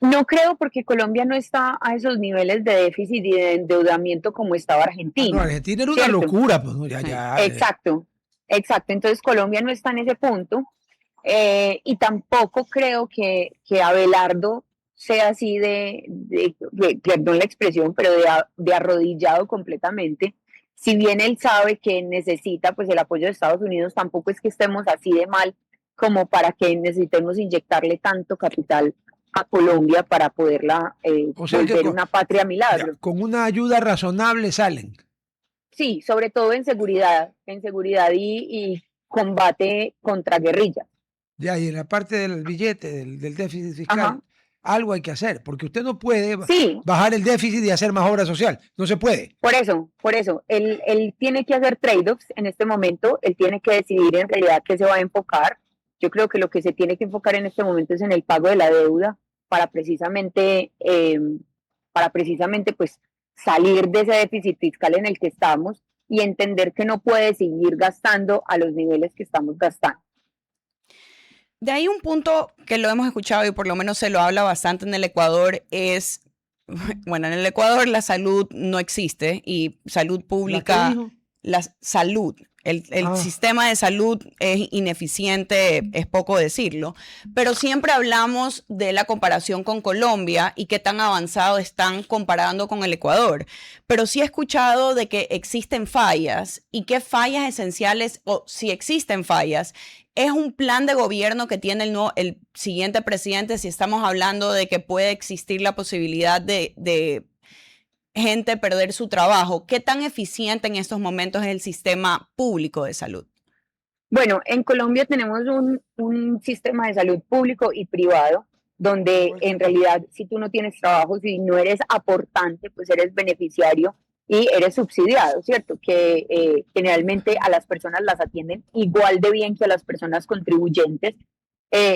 No creo, porque Colombia no está a esos niveles de déficit y de endeudamiento como estaba Argentina. No, Argentina era una locura. Pues, ¿no? Exacto. Entonces Colombia no está en ese punto. Y tampoco creo que Abelardo sea así perdón la expresión, pero de arrodillado completamente. Si bien él sabe que necesita pues el apoyo de Estados Unidos, tampoco es que estemos así de mal como para que necesitemos inyectarle tanto capital a Colombia para poderla volver una patria milagro. Con una ayuda razonable salen. Sí, sobre todo en seguridad y combate contra guerrillas. Ya, y en la parte del billete, del déficit fiscal, algo hay que hacer, porque usted no puede bajar el déficit y hacer más obra social. No se puede. Por eso, él tiene que hacer trade-offs en este momento, él tiene que decidir en realidad qué se va a enfocar. Yo creo que lo que se tiene que enfocar en este momento es en el pago de la deuda para precisamente pues salir de ese déficit fiscal en el que estamos y entender que no puede seguir gastando a los niveles que estamos gastando. De ahí un punto que lo hemos escuchado y por lo menos se lo habla bastante en el Ecuador es, bueno, en el Ecuador la salud no existe y salud pública, la salud, el sistema de salud es ineficiente, es poco decirlo, pero siempre hablamos de la comparación con Colombia y qué tan avanzado están comparando con el Ecuador, pero sí he escuchado de que existen fallas y qué fallas esenciales, o si existen fallas, es un plan de gobierno que tiene el siguiente presidente, si estamos hablando de que puede existir la posibilidad de gente perder su trabajo. ¿Qué tan eficiente en estos momentos es el sistema público de salud? Bueno, en Colombia tenemos un sistema de salud público y privado, donde en realidad si tú no tienes trabajo, si no eres aportante, pues eres beneficiario y eres subsidiado, ¿cierto? Que generalmente a las personas las atienden igual de bien que a las personas contribuyentes.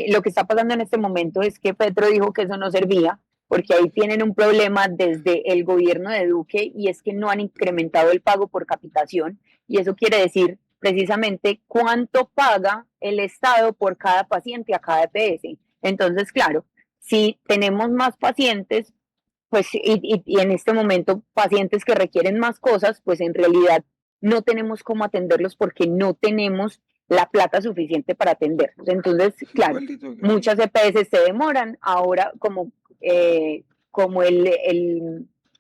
Lo que está pasando en este momento es que Petro dijo que eso no servía, porque ahí tienen un problema desde el gobierno de Duque y es que no han incrementado el pago por capitación y eso quiere decir precisamente cuánto paga el Estado por cada paciente a cada EPS. Entonces, claro, si tenemos más pacientes, pues y en este momento pacientes que requieren más cosas, pues en realidad no tenemos cómo atenderlos porque no tenemos la plata suficiente para atenderlos. Entonces, claro, muchas EPS se demoran. Ahora, como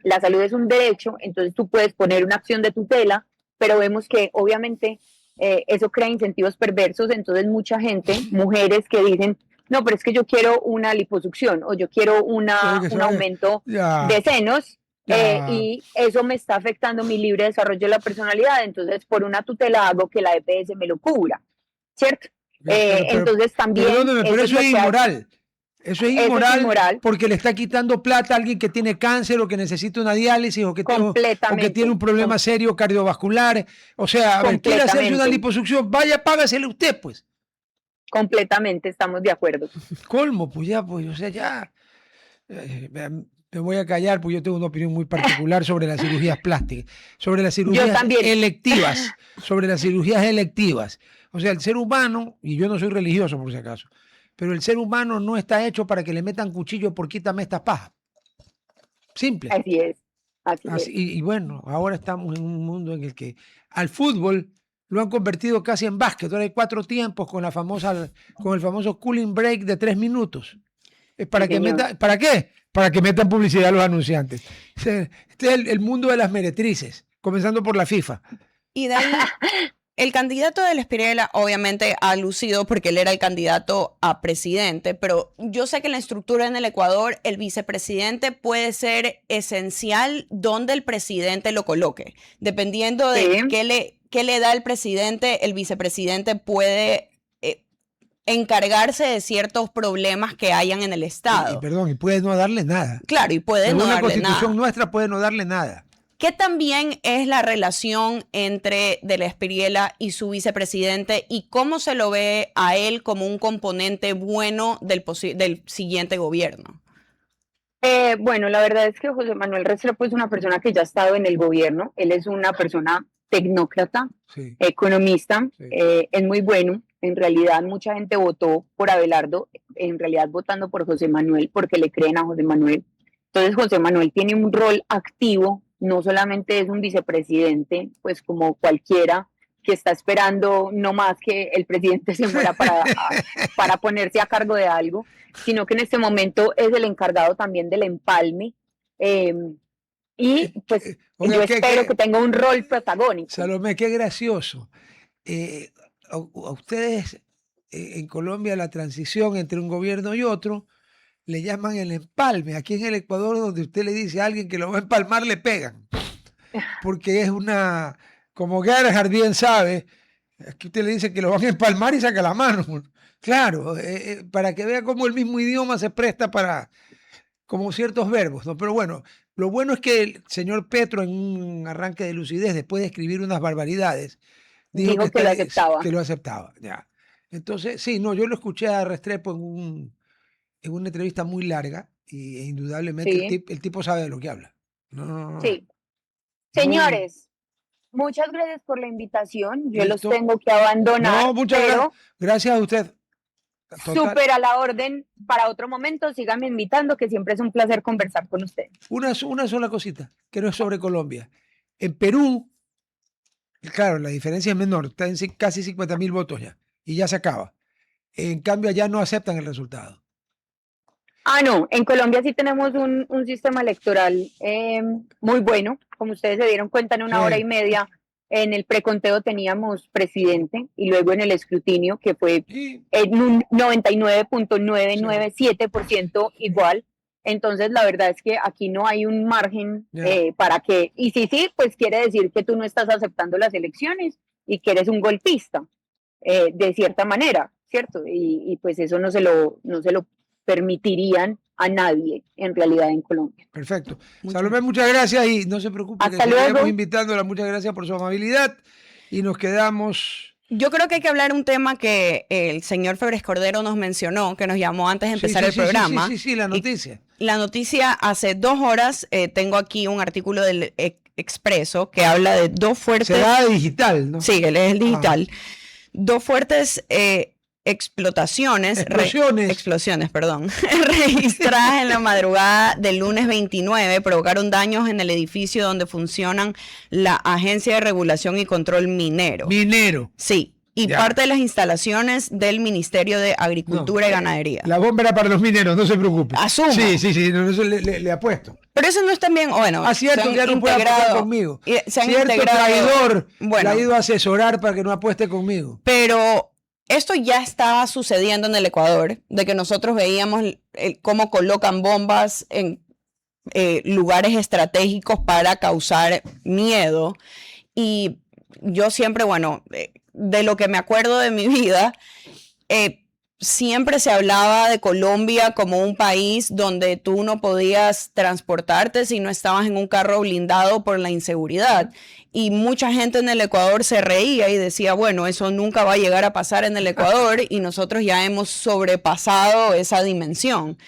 la salud es un derecho, entonces tú puedes poner una acción de tutela, pero vemos que obviamente eso crea incentivos perversos, entonces mucha gente, mujeres que dicen, no, pero es que yo quiero una liposucción o yo quiero un aumento de senos y eso me está afectando mi libre desarrollo de la personalidad, entonces por una tutela hago que la EPS me lo cubra, ¿cierto? Entonces también... Pero eso es inmoral. Eso es inmoral porque le está quitando plata a alguien que tiene cáncer o que necesita una diálisis o que tiene un problema serio cardiovascular. O sea, a ver, quiere hacerse una liposucción, vaya, págasele usted, pues. Completamente, estamos de acuerdo. Colmo, pues ya, pues, o sea, ya. Me voy a callar porque yo tengo una opinión muy particular sobre las cirugías plásticas, sobre las cirugías electivas, sobre las cirugías electivas. O sea, el ser humano, y yo no soy religioso por si acaso, pero el ser humano no está hecho para que le metan cuchillo por quítame estas pajas. Simple. Así es. Y bueno, ahora estamos en un mundo en el que al fútbol lo han convertido casi en básquet. Ahora hay 4 tiempos con el famoso cooling break de 3 minutos. Es para ¿para qué? Para que metan publicidad a los anunciantes. Este es el mundo de las meretrices, comenzando por la FIFA. Y de ahí, el candidato del Espriella obviamente ha lucido porque él era el candidato a presidente, pero yo sé que en la estructura en el Ecuador el vicepresidente puede ser esencial donde el presidente lo coloque. Dependiendo de Sí. qué le da el presidente, el vicepresidente puede encargarse de ciertos problemas que hayan en el Estado. Perdón, y puede no darle nada. Claro, y puede Según no la darle Constitución nada. nuestra puede no darle nada. ¿Qué también es la relación entre De la Espriella y su vicepresidente y cómo se lo ve a él como un componente bueno del siguiente gobierno? Bueno, la verdad es que José Manuel Restrepo es una persona que ya ha estado en el gobierno. Él es una persona tecnócrata, Sí. economista, Sí. es muy bueno. En realidad, mucha gente votó por Abelardo, en realidad votando por José Manuel, porque le creen a José Manuel. Entonces, José Manuel tiene un rol activo, no solamente es un vicepresidente, pues como cualquiera que está esperando no más que el presidente se muera para ponerse a cargo de algo, sino que en este momento es el encargado también del empalme. Y pues Oiga, yo espero que tenga un rol protagónico. Salomé, qué gracioso. A ustedes en Colombia la transición entre un gobierno y otro le llaman el empalme. Aquí en el Ecuador, donde usted le dice a alguien que lo va a empalmar, le pegan. Porque es una, como Gerhard bien sabe, aquí usted le dice que lo van a empalmar y saca la mano. Claro, para que vea cómo el mismo idioma se presta para como ciertos verbos, ¿no? Pero bueno, lo bueno es que el señor Petro, en un arranque de lucidez, después de escribir unas barbaridades, dijo que lo aceptaba. Que lo aceptaba, ya. Entonces, sí, no, yo lo escuché a Restrepo en una entrevista muy larga e indudablemente Sí. el tipo sabe de lo que habla. No, Sí. muy- Señores, muchas gracias por la invitación. Yo los Listo. tengo que abandonar, No, muchas pero gracias a usted. Total, súper a la orden para otro momento. Síganme invitando, que siempre es un placer conversar con ustedes. una sola cosita, que no es sobre Colombia. En Perú, claro, la diferencia es menor, está en casi 50.000 votos ya, y ya se acaba. En cambio, allá no aceptan el resultado. Ah, no, en Colombia sí tenemos un sistema electoral muy bueno. Como ustedes se dieron cuenta, en una Sí. hora y media en el preconteo teníamos presidente y luego en el escrutinio, que fue Y en un 99.997% igual. Entonces, la verdad es que aquí no hay un margen Ya. para que, y sí, pues quiere decir que tú no estás aceptando las elecciones y que eres un golpista, de cierta manera, ¿cierto? Y pues eso no se lo permitirían a nadie en realidad en Colombia. perfecto. Muchas Salomé, muchas gracias y no se preocupe Hasta que seguiremos luego. invitándola. Muchas gracias por su amabilidad y nos quedamos. Yo creo que hay que hablar un tema que el señor Febres Cordero nos mencionó, que nos llamó antes de empezar el programa. Sí, la noticia. La noticia, hace 2 horas, tengo aquí un artículo del Expreso que habla de 2 fuertes... Será digital, ¿no? Sí, él es el digital. 2 fuertes explosiones, perdón, registradas en la madrugada del lunes 29 provocaron daños en el edificio donde funcionan la Agencia de Regulación y Control Minero. Sí, y Ya. parte de las instalaciones del Ministerio de Agricultura y Ganadería. La bomba era para los mineros, no se preocupe. Asumo. Sí, no, eso le apuesto. Pero eso no es también, bueno, Cierto, se ya han no puede apostar integrado, conmigo. se han Cierto integrado, traidor bueno, le ha ido a asesorar para que no apueste conmigo. pero esto ya estaba sucediendo en el Ecuador, de que nosotros veíamos cómo colocan bombas en lugares estratégicos para causar miedo. Y yo siempre, bueno, de lo que me acuerdo de mi vida, siempre se hablaba de Colombia como un país donde tú no podías transportarte si no estabas en un carro blindado por la inseguridad. Y mucha gente en el Ecuador se reía y decía, bueno, eso nunca va a llegar a pasar en el Ecuador y nosotros ya hemos sobrepasado esa dimensión.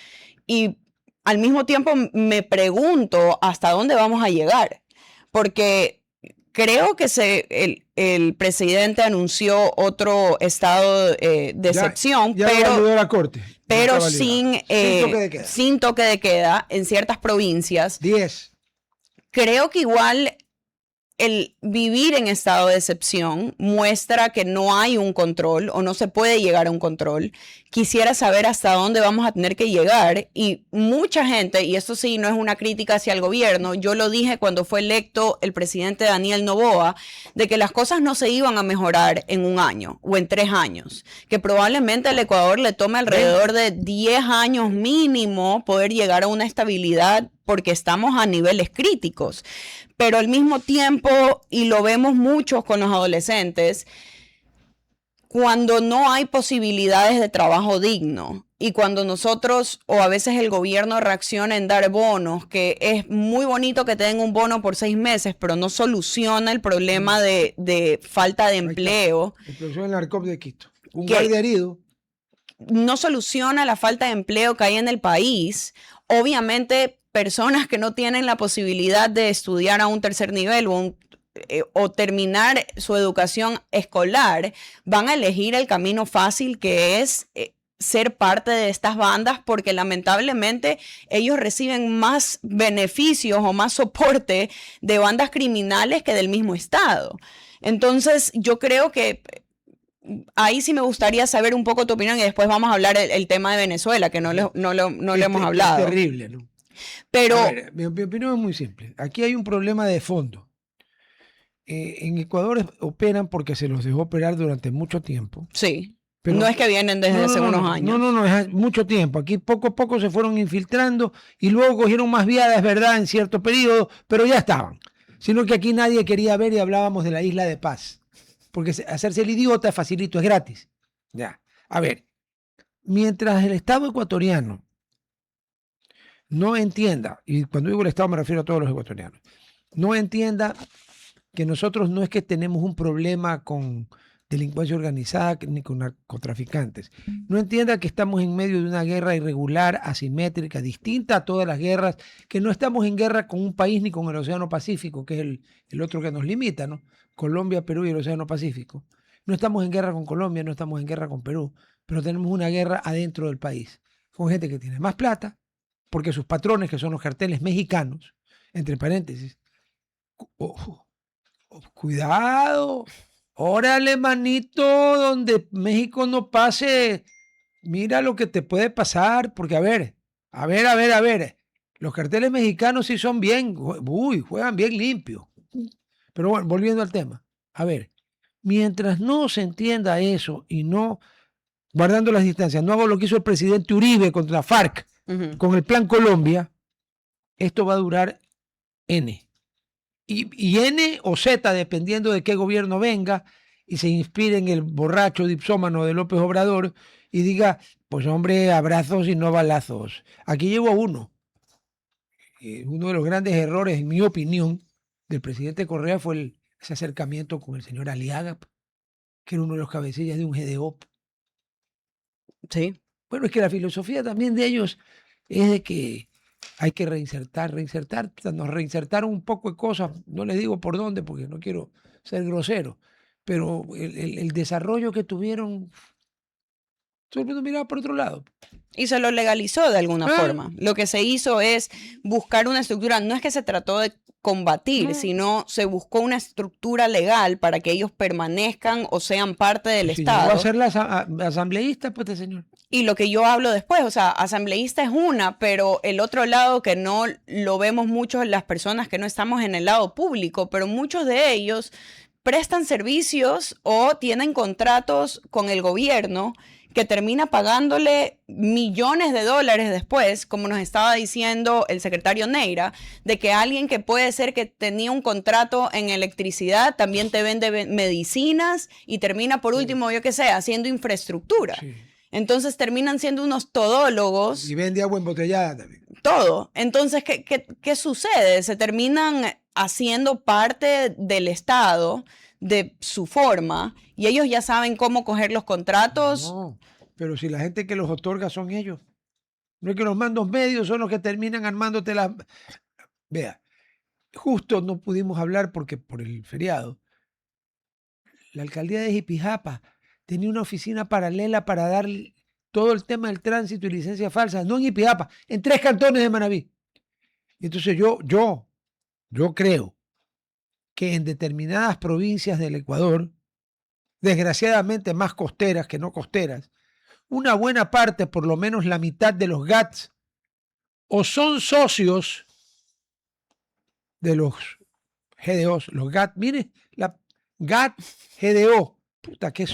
Y al mismo tiempo me pregunto hasta dónde vamos a llegar, porque creo que el presidente anunció otro estado de excepción, ya validó la corte. pero sin toque de queda en ciertas provincias. 10. Creo que igual el vivir en estado de excepción muestra que no hay un control o no se puede llegar a un control. Quisiera saber hasta dónde vamos a tener que llegar y mucha gente, y esto sí no es una crítica hacia el gobierno, yo lo dije cuando fue electo el presidente Daniel Noboa, de que las cosas no se iban a mejorar en 1 año o en 3 años, que probablemente al Ecuador le tome alrededor de 10 años mínimo poder llegar a una estabilidad porque estamos a niveles críticos. Pero al mismo tiempo, y lo vemos muchos con los adolescentes, cuando no hay posibilidades de trabajo digno y cuando nosotros o a veces el gobierno reacciona en dar bonos, que es muy bonito que te den un bono por 6 meses, pero no soluciona el problema de falta de empleo. Explosión en la ARCOP de Quito. Un ¿Qué? guardia herido. No soluciona la falta de empleo que hay en el país. Obviamente, personas que no tienen la posibilidad de estudiar a un tercer nivel o terminar su educación escolar, van a elegir el camino fácil que es ser parte de estas bandas porque lamentablemente ellos reciben más beneficios o más soporte de bandas criminales que del mismo Estado. Entonces, yo creo que ahí sí me gustaría saber un poco tu opinión y después vamos a hablar el tema de Venezuela, que no lo hemos hablado. Es terrible, ¿no? Pero A ver, mi opinión es muy simple. Aquí hay un problema de fondo. En Ecuador operan porque se los dejó operar durante mucho tiempo. sí, Pero no es que vienen desde hace unos años. No, es mucho tiempo. Aquí poco a poco se fueron infiltrando y luego cogieron más viadas, es verdad, en cierto periodo, pero ya estaban. Sino que aquí nadie quería ver y hablábamos de la Isla de Paz. Porque hacerse el idiota es facilito, es gratis. Ya. A ver, mientras el Estado ecuatoriano no entienda, y cuando digo el Estado me refiero a todos los ecuatorianos, no entienda que nosotros no es que tenemos un problema con delincuencia organizada ni con narcotraficantes. No entienda que estamos en medio de una guerra irregular, asimétrica, distinta a todas las guerras, que no estamos en guerra con un país ni con el Océano Pacífico, que es el otro que nos limita, ¿no? Colombia, Perú y el Océano Pacífico. No estamos en guerra con Colombia, no estamos en guerra con Perú, pero tenemos una guerra adentro del país, con gente que tiene más plata, porque sus patrones, que son los carteles mexicanos, entre paréntesis, cuidado, órale, manito, donde México no pase, mira lo que te puede pasar, porque a ver, los carteles mexicanos sí son bien, juegan bien limpio. Pero bueno, volviendo al tema, a ver, mientras no se entienda eso y no, guardando las distancias, no hago lo que hizo el presidente Uribe contra la FARC, con el Plan Colombia, esto va a durar N. Y N o Z, dependiendo de qué gobierno venga, y se inspire en el borracho dipsómano de López Obrador y diga, pues hombre, abrazos y no balazos. Aquí llevo uno. Uno de los grandes errores, en mi opinión, del presidente Correa fue ese acercamiento con el señor Aliaga, que era uno de los cabecillas de un GDO. Sí. Bueno, es que la filosofía también de ellos es de que hay que reinsertar. Nos reinsertaron un poco de cosas, no les digo por dónde porque no quiero ser grosero, pero el desarrollo que tuvieron, todo el mundo miraba por otro lado. Y se lo legalizó de alguna forma. Lo que se hizo es buscar una estructura, no es que se trató de combatir, sino se buscó una estructura legal para que ellos permanezcan o sean parte del Estado. Va a ser la asambleísta, pues, este señor. Y lo que yo hablo después, o sea, asambleísta es una, pero el otro lado que no lo vemos mucho en las personas que no estamos en el lado público, pero muchos de ellos prestan servicios o tienen contratos con el gobierno que termina pagándole millones de dólares después, como nos estaba diciendo el secretario Neira, de que alguien que puede ser que tenía un contrato en electricidad también te vende medicinas y termina por último, yo qué sé, haciendo infraestructura. Sí. Entonces terminan siendo unos todólogos. Y vende agua embotellada también. Todo. Entonces, ¿qué sucede? Se terminan haciendo parte del Estado de su forma y ellos ya saben cómo coger los contratos. No, pero si la gente que los otorga son ellos. No es que los mandos medios son los que terminan armándote la... Vea, justo no pudimos hablar porque por el feriado. La alcaldía de Jipijapa tenía una oficina paralela para dar todo el tema del tránsito y licencias falsas, no en Jipijapa, en 3 cantones de Manabí. Y entonces yo creo que en determinadas provincias del Ecuador, desgraciadamente más costeras que no costeras, una buena parte, por lo menos la mitad de los GATS, o son socios de los GDOs, los GAT, mire, la GAT GDO, puta que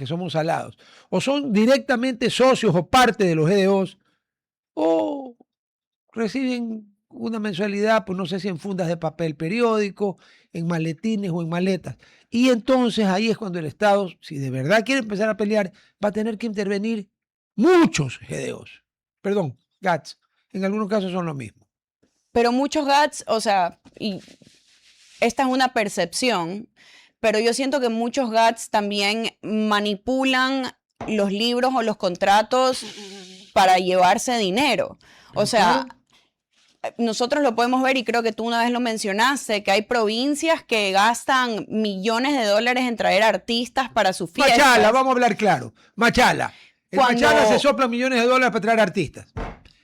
somos salados, o son directamente socios o parte de los GDOs, o reciben una mensualidad, pues no sé si en fundas de papel periódico, en maletines o en maletas. Y entonces ahí es cuando el Estado, si de verdad quiere empezar a pelear, va a tener que intervenir muchos GDOs, perdón, GATS, en algunos casos son lo mismo. Pero muchos GATS, o sea, y esta es una percepción, pero yo siento que muchos GATS también manipulan los libros o los contratos para llevarse dinero. O sea, nosotros lo podemos ver y creo que tú una vez lo mencionaste, que hay provincias que gastan millones de dólares en traer artistas para sus fiestas. Machala, vamos a hablar claro. Machala. En Machala se soplan millones de dólares para traer artistas.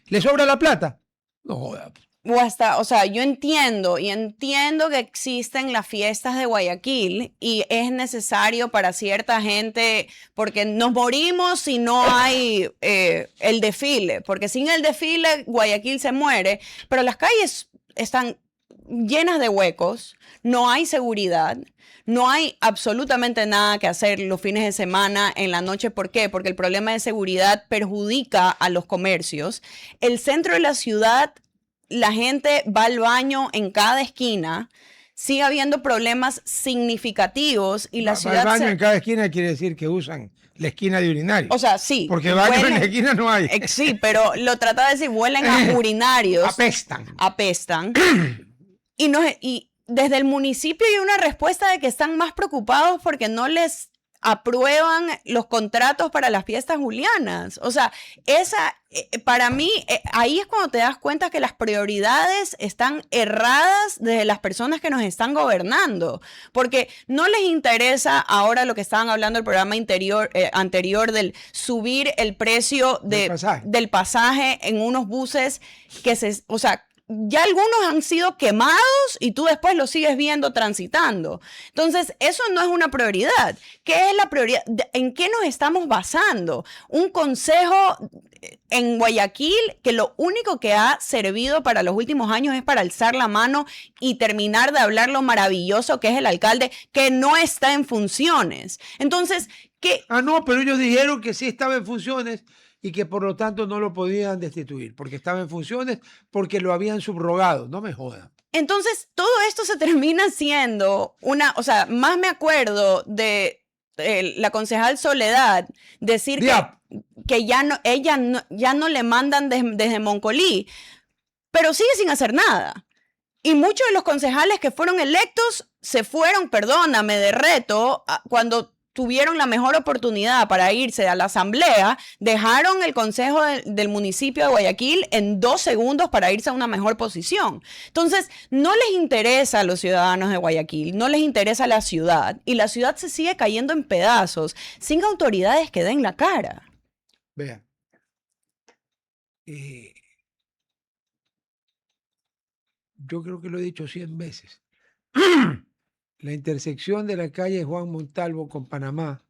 ¿Le sobra la plata? No joda. O hasta, o sea, yo entiendo que existen las fiestas de Guayaquil y es necesario para cierta gente, porque nos morimos si no hay el desfile, porque sin el desfile Guayaquil se muere, pero las calles están llenas de huecos, no hay seguridad. No hay absolutamente nada que hacer los fines de semana, en la noche. ¿Por qué? Porque el problema de seguridad perjudica a los comercios. El centro de la ciudad, la gente va al baño en cada esquina, sigue habiendo problemas significativos y la ciudad... El baño en cada esquina quiere decir que usan la esquina de urinarios. O sea, sí. Porque baño en la esquina no hay. Sí, pero lo trataba de decir, huelen a urinarios. Apestan. Y desde el municipio hay una respuesta de que están más preocupados porque no les aprueban los contratos para las fiestas julianas. O sea, para mí, ahí es cuando te das cuenta que las prioridades están erradas desde las personas que nos están gobernando, porque no les interesa ahora lo que estaban hablando el programa anterior del subir el precio del pasaje en unos buses o sea, ya algunos han sido quemados y tú después los sigues viendo transitando. Entonces, eso no es una prioridad. ¿Qué es la prioridad? ¿En qué nos estamos basando? Un consejo en Guayaquil que lo único que ha servido para los últimos años es para alzar la mano y terminar de hablar lo maravilloso que es el alcalde, que no está en funciones. Entonces, ¿qué? No, pero ellos dijeron que sí estaba en funciones y que por lo tanto no lo podían destituir, porque estaba en funciones, porque lo habían subrogado. No me jodan. Entonces, todo esto se termina siendo o sea, más me acuerdo de la concejal Soledad decir que ya no le mandan desde Moncolí, pero sigue sin hacer nada. Y muchos de los concejales que fueron electos se fueron, perdóname, de reto, cuando tuvieron la mejor oportunidad para irse a la asamblea, dejaron el consejo del municipio de Guayaquil en 2 segundos para irse a una mejor posición. Entonces, no les interesa a los ciudadanos de Guayaquil, no les interesa la ciudad, y la ciudad se sigue cayendo en pedazos sin autoridades que den la cara. Vean, yo creo que lo he dicho 100 veces. La intersección de la calle Juan Montalvo con Panamá,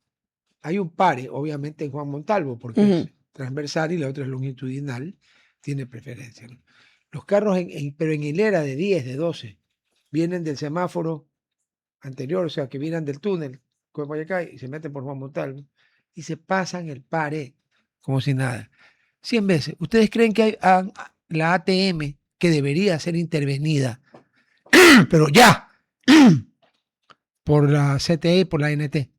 hay un pare, obviamente, en Juan Montalvo, porque es transversal y la otra es longitudinal, tiene preferencia, ¿no? Los carros, pero en hilera de 10, de 12, vienen del semáforo anterior, o sea, que vienen del túnel, y se meten por Juan Montalvo, y se pasan el pare como si nada. 100 veces. ¿Ustedes creen que la ATM, que debería ser intervenida, pero ya, por la CTE, por la NT?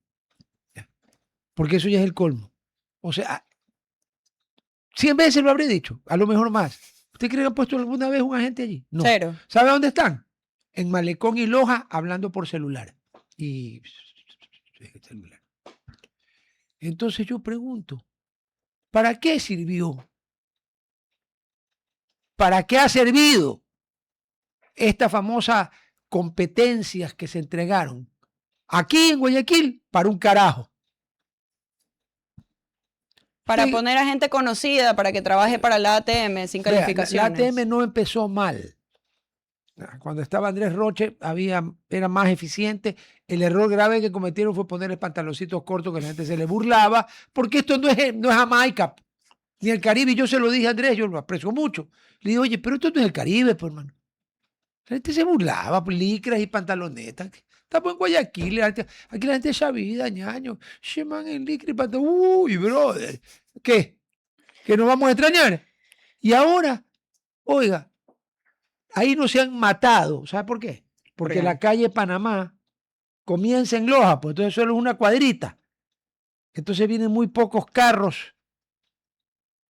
Porque eso ya es el colmo. O sea, 100 veces lo habré dicho, a lo mejor más. ¿Usted cree que han puesto alguna vez un agente allí? No. Cero. ¿Sabe dónde están? En Malecón y Loja, hablando por celular. Y celular. Entonces yo pregunto, ¿para qué sirvió? ¿Para qué ha servido estas famosas competencias que se entregaron aquí en Guayaquil? Para un carajo. Para poner a gente conocida para que trabaje para la ATM sin calificaciones. La ATM no empezó mal. Cuando estaba Andrés Roche era más eficiente. El error grave que cometieron fue ponerle pantaloncitos cortos que la gente se le burlaba, porque esto no es Jamaica, ni el Caribe. Y yo se lo dije a Andrés, yo lo aprecio mucho. Le digo, oye, pero esto no es el Caribe, pues, hermano. La gente se burlaba, pues, licras y pantalonetas. Estamos en Guayaquil, aquí la gente es chavida, ñaño. Che, man, en licra y pantalón. Uy, brother. ¿Qué? ¿Que nos vamos a extrañar? Y ahora, oiga, ahí no se han matado. ¿Sabe por qué? Porque ¿Por qué? la calle Panamá comienza en Loja, pues entonces solo es una cuadrita. Entonces vienen muy pocos carros.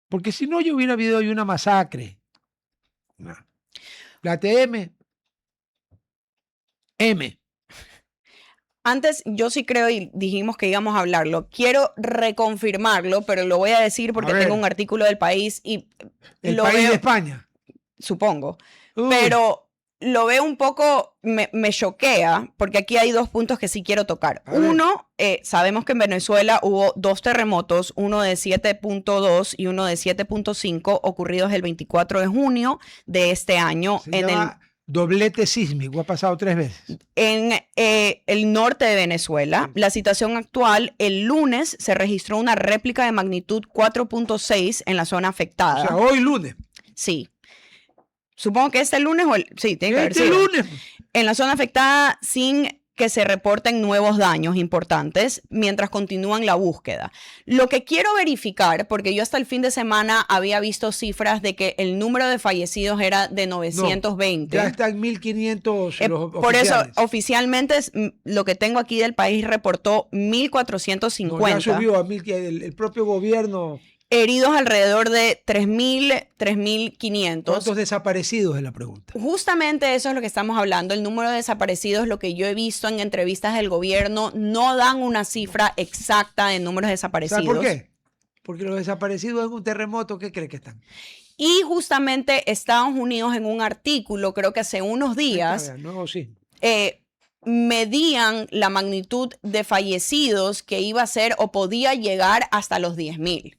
Porque si no, yo hubiera habido hoy una masacre. La TM. M. Antes, yo sí creo, y dijimos que íbamos a hablarlo, quiero reconfirmarlo, pero lo voy a decir porque ver. tengo un artículo del País y El lo país veo, de España. supongo, Uy, pero lo veo un poco, me choquea, porque aquí hay 2 puntos que sí quiero tocar. A ver. Uno, sabemos que en Venezuela hubo 2 terremotos, uno de 7.2 y uno de 7.5, ocurridos el 24 de junio de este año se llama doblete sísmico. Ha pasado 3 veces. en el norte de Venezuela. Sí. La situación actual, el lunes se registró una réplica de magnitud 4.6 en la zona O afectada. sea, hoy lunes. Sí. Supongo que este lunes o sí, tiene que haber Este sido. lunes. En la zona afectada sin que se reporten nuevos daños importantes mientras continúan la búsqueda. Lo que quiero verificar, porque yo hasta el fin de semana había visto cifras de que el número de fallecidos era de 920. Ya están 1500 los Por eso, oficiales. oficialmente, lo que tengo aquí del País reportó No, 1450. ya subió a 1000, que el propio gobierno. Heridos alrededor de 3000, 3500. ¿Cuántos desaparecidos es la pregunta? Justamente eso es lo que estamos hablando. El número de desaparecidos, lo que yo he visto en entrevistas del gobierno, no dan una cifra exacta de números desaparecidos. ¿Sabe por qué? Porque los desaparecidos en un terremoto, ¿qué cree que están? Y justamente Estados Unidos en un artículo, creo que hace unos días, No, sí. medían la magnitud de fallecidos que iba a ser o podía llegar hasta los 10.000.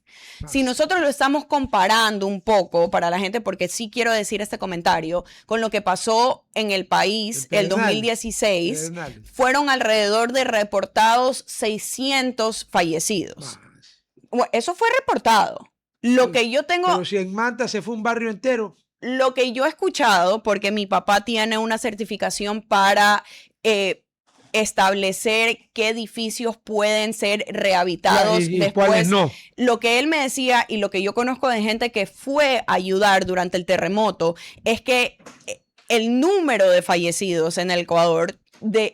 Si nosotros lo estamos comparando un poco para la gente, porque sí quiero decir este comentario, con lo que pasó en el país el 2016, fueron alrededor de reportados 600 fallecidos. Bueno, eso fue reportado. Lo que yo tengo... Pero si en Manta se fue un barrio entero. Lo que yo he escuchado, porque mi papá tiene una certificación para establecer qué edificios pueden ser rehabilitados y después. cuáles no. Lo que él me decía y lo que yo conozco de gente que fue a ayudar durante el terremoto es que el número de fallecidos en el Ecuador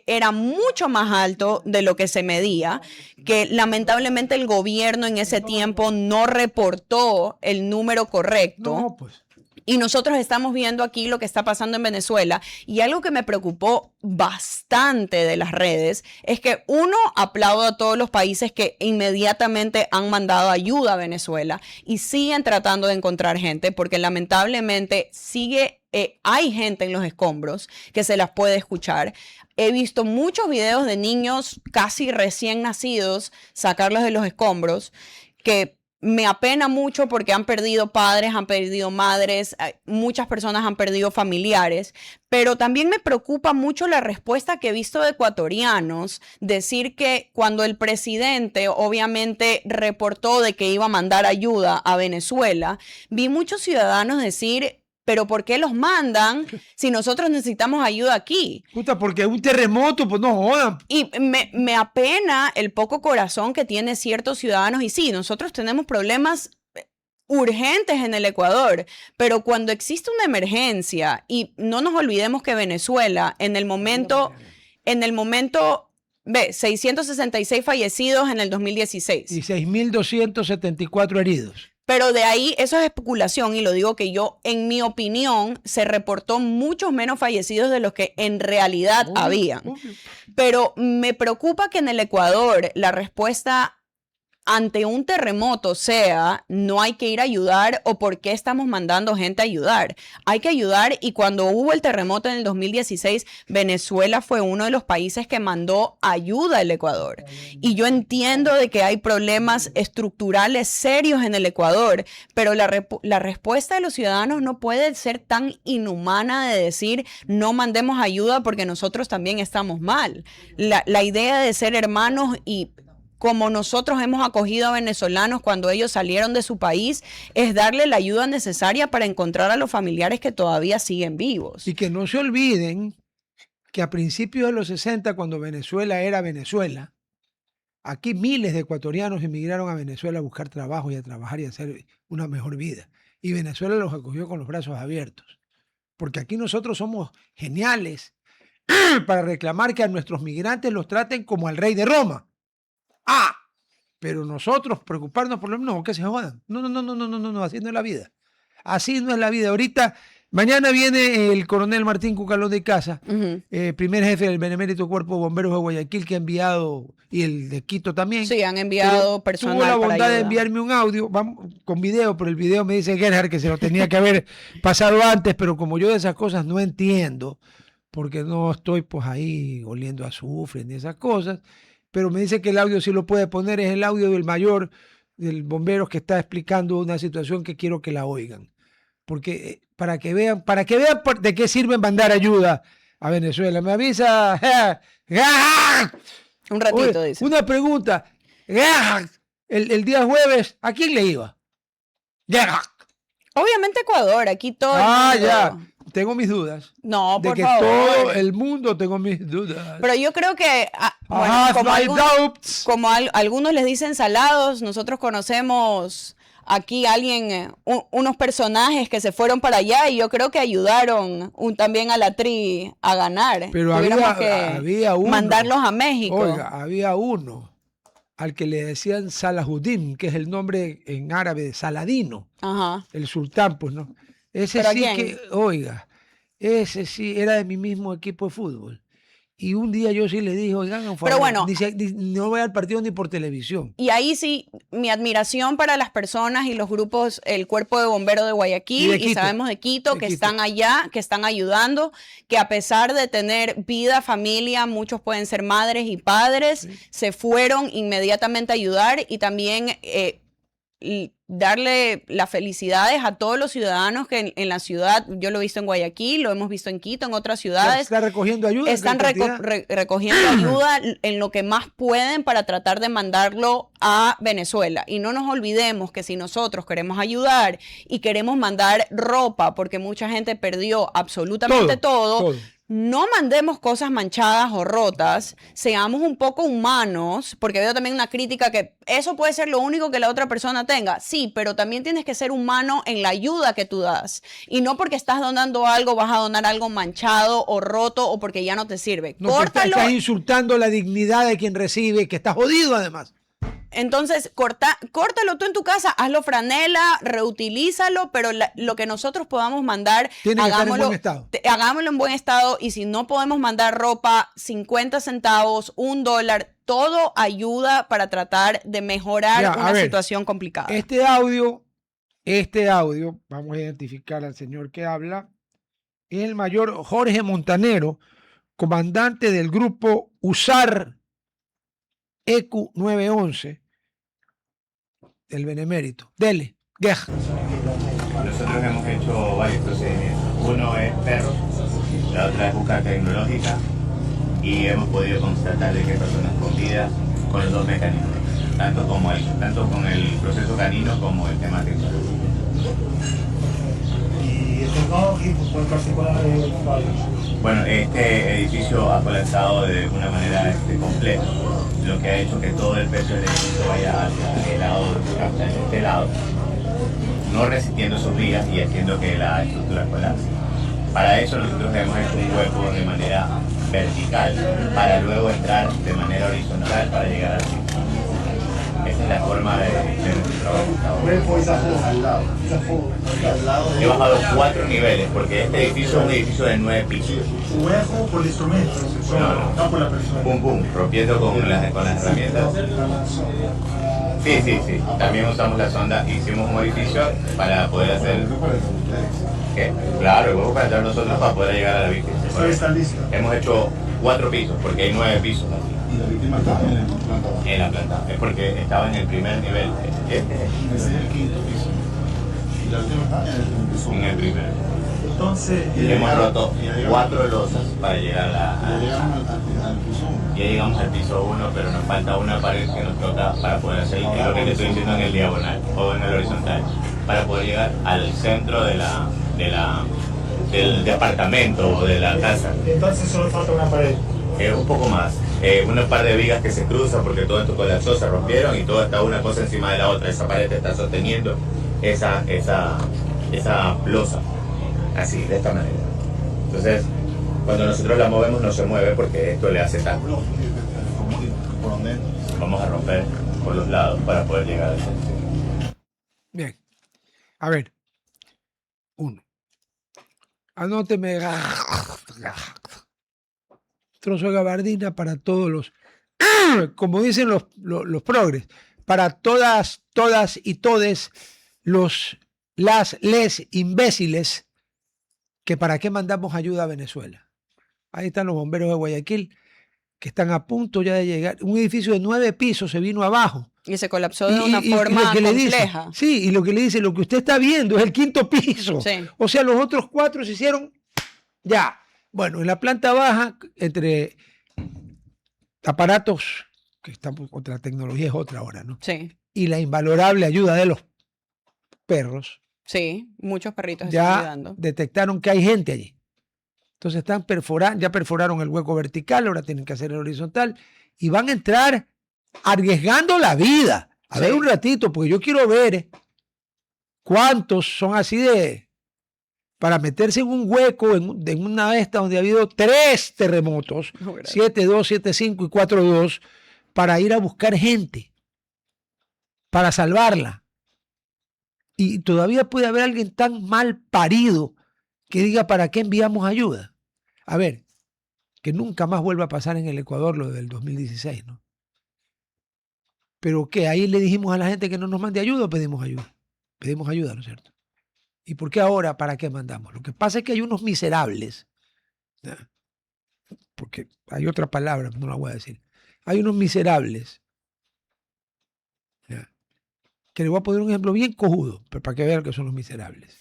era mucho más alto de lo que se medía, que lamentablemente el gobierno en ese tiempo no reportó el número correcto. No, pues. Y nosotros estamos viendo aquí lo que está pasando en Venezuela, y algo que me preocupó bastante de las redes es que uno, aplaudo a todos los países que inmediatamente han mandado ayuda a Venezuela y siguen tratando de encontrar gente, porque lamentablemente hay gente en los escombros que se las puede escuchar. He visto muchos videos de niños casi recién nacidos, sacarlos de los escombros, que me apena mucho porque han perdido padres, han perdido madres, muchas personas han perdido familiares, pero también me preocupa mucho la respuesta que he visto de ecuatorianos, decir que cuando el presidente obviamente reportó de que iba a mandar ayuda a Venezuela, vi muchos ciudadanos decir... ¿Pero por qué los mandan si nosotros necesitamos ayuda aquí? Puta, porque un terremoto, pues no jodan. Y me apena el poco corazón que tienen ciertos ciudadanos. Y sí, nosotros tenemos problemas urgentes en el Ecuador, pero cuando existe una emergencia, y no nos olvidemos que Venezuela, en el momento, 666 fallecidos en el 2016. Y 6.274 heridos. Pero de ahí, eso es especulación, y lo digo que yo, en mi opinión, se reportó muchos menos fallecidos de los que en realidad habían. Pero me preocupa que en el Ecuador la respuesta ante un terremoto sea, no hay que ir a ayudar o por qué estamos mandando gente a ayudar. Hay que ayudar y cuando hubo el terremoto en el 2016, Venezuela fue uno de los países que mandó ayuda al Ecuador. Y yo entiendo de que hay problemas estructurales serios en el Ecuador, pero la respuesta de los ciudadanos no puede ser tan inhumana de decir no mandemos ayuda porque nosotros también estamos mal. La idea de ser hermanos y como nosotros hemos acogido a venezolanos cuando ellos salieron de su país, es darle la ayuda necesaria para encontrar a los familiares que todavía siguen vivos. Y que no se olviden que a principios de los 60, cuando Venezuela era Venezuela, aquí miles de ecuatorianos emigraron a Venezuela a buscar trabajo y a trabajar y a hacer una mejor vida. Y Venezuela los acogió con los brazos abiertos. Porque aquí nosotros somos geniales para reclamar que a nuestros migrantes los traten como al rey de Roma. Pero nosotros preocuparnos por lo menos, que se jodan. No, así no es la vida. Así no es la vida. Ahorita, mañana viene el coronel Martín Cucalón de Casa, primer jefe del Benemérito Cuerpo de Bomberos de Guayaquil, que ha enviado, y el de Quito también. Sí, han enviado personal tuvo la para bondad de ayudar. enviarme un audio, vamos, con video, pero el video me dice Gerhard que se lo tenía que haber pasado antes, pero como yo de esas cosas no entiendo, porque no estoy pues ahí oliendo azufre ni esas cosas, pero me dice que el audio sí lo puede poner, es el audio del mayor del bomberos que está explicando una situación que quiero que la oigan. Porque para que vean de qué sirve mandar ayuda a Venezuela. Me avisa. Un ratito, Oye, dice. una pregunta. El día jueves, ¿a quién le iba? Obviamente Ecuador, aquí todo el mundo. Ya. Tengo mis dudas. No, de por que favor. todo el mundo tengo mis dudas. Pero yo creo que, como algunos les dicen salados, nosotros conocemos aquí unos personajes que se fueron para allá y yo creo que ayudaron también a la tri a ganar. Pero había uno. Mandarlos a México. Oiga, había uno al que le decían Salahuddin, que es el nombre en árabe de Saladino. Ajá. El sultán, pues, ¿no? Ese sí que, oiga, ese sí era de mi mismo equipo de fútbol. Y un día yo sí le dije, oigan, por favor, pero bueno, no voy al partido ni por televisión. Y ahí sí, mi admiración para las personas y los grupos, el Cuerpo de Bomberos de Guayaquil y sabemos de Quito, que están allá, que están ayudando, que a pesar de tener vida, familia, muchos pueden ser madres y padres, se fueron inmediatamente a ayudar y también darle las felicidades a todos los ciudadanos que en la ciudad, yo lo he visto en Guayaquil, lo hemos visto en Quito, en otras ciudades. Está recogiendo ayuda. Están recogiendo ayuda en lo que más pueden para tratar de mandarlo a Venezuela. Y no nos olvidemos que si nosotros queremos ayudar y queremos mandar ropa, porque mucha gente perdió absolutamente todo. No mandemos cosas manchadas o rotas, seamos un poco humanos, porque veo también una crítica que eso puede ser lo único que la otra persona tenga. Sí, pero también tienes que ser humano en la ayuda que tú das. Y no porque estás donando algo, vas a donar algo manchado o roto o porque ya no te sirve. No, córtalo. Estás insultando la dignidad de quien recibe, que está jodido además. Entonces, córtalo tú en tu casa, hazlo franela, reutilízalo, pero lo que nosotros podamos mandar, hagámoslo en buen estado. Y si no podemos mandar ropa, 50 centavos, $1, todo ayuda para tratar de mejorar una situación complicada. Este audio, vamos a identificar al señor que habla, es el mayor Jorge Montanero, comandante del grupo USAR EQ 911 del Benemérito. Dele, Guerra. Nosotros hemos hecho varios procedimientos. Uno es perros, la otra es buscar tecnológica y hemos podido constatar de que personas con vida con los dos mecanismos, tanto con el proceso canino como el tema tecnológico. ¿Y el tecnológico fue particular? Bueno, este edificio ha colapsado de una manera completa, lo que ha hecho que todo el peso del edificio vaya hacia este lado, no resistiendo sus vigas y haciendo que la estructura colapse. Para eso nosotros hemos hecho un hueco de manera vertical para luego entrar de manera horizontal para llegar al piso. Esa es la forma de nuestro trabajo. He bajado 4 niveles porque este edificio es un edificio de 9 pisos. ¿Hueco por el instrumento? No por la persona. Pum, rompiendo con las herramientas. Sí. También usamos la sonda. Hicimos un orificio para poder hacer... ¿Qué? Claro, el hueco para entrar nosotros para poder llegar a la víctima. ¿Ustedes están listos? Hemos hecho 4 pisos, porque hay 9 pisos Y la víctima está en la planta baja. en la planta. Es porque estaba en el primer nivel. Ese es el quinto piso. Y la víctima está en el piso. En el primero. Entonces, Hemos roto 4 losas para llegar Ya a... llegamos al piso 1. Ya llegamos al piso 1, pero nos falta una pared que nos toca para poder hacer lo que te estoy diciendo en el diagonal o en el horizontal, para poder llegar al centro del departamento o de la casa. Entonces solo falta una pared. Un poco más. Una par de vigas que se cruzan porque todo esto colapsó, se rompieron y todo está una cosa encima de la otra. Esa pared está sosteniendo esa losa. Así, de esta manera. Entonces, cuando nosotros la movemos no se mueve porque esto le hace tanto. ¿Por dónde? Vamos a romper por los lados para poder llegar al centro. Bien. A ver. 1. Anóteme. Trozo de gabardina para todos los, como dicen los progres, para todas y todes les imbéciles que para qué mandamos ayuda a Venezuela. Ahí están los bomberos de Guayaquil que están a punto ya de llegar. Un edificio de 9 pisos se vino abajo. Y se colapsó de una forma lo que le dice, compleja. sí, y lo que le dice, lo que usted está viendo es el 5.º piso. Sí. O sea, los otros 4 se hicieron ya. Bueno, en la planta baja, entre aparatos, que están otra tecnología es otra ahora, ¿no? Sí, Y la invalorable ayuda de los perros, sí, muchos perritos están ya ayudando. detectaron que hay gente allí. Entonces están ya perforaron el hueco vertical, ahora tienen que hacer el horizontal y van a entrar arriesgando la vida. A ver un ratito, porque yo quiero ver cuántos son así para meterse en un hueco, en una de estas donde ha habido 3 terremotos, 7.2, 7.5 y 4.2, para ir a buscar gente, para salvarla. Y todavía puede haber alguien tan mal parido que diga, ¿para qué enviamos ayuda? A ver, que nunca más vuelva a pasar en el Ecuador lo del 2016, ¿no? Pero ¿qué? Ahí le dijimos a la gente que no nos mande ayuda o pedimos ayuda. Pedimos ayuda, ¿no es cierto? ¿Y por qué ahora? ¿Para qué mandamos? Lo que pasa es que hay unos miserables, ¿no? Porque hay otra palabra, no la voy a decir. Hay unos miserables, ¿no? Que le voy a poner un ejemplo bien cojudo, pero para que vean que son los miserables.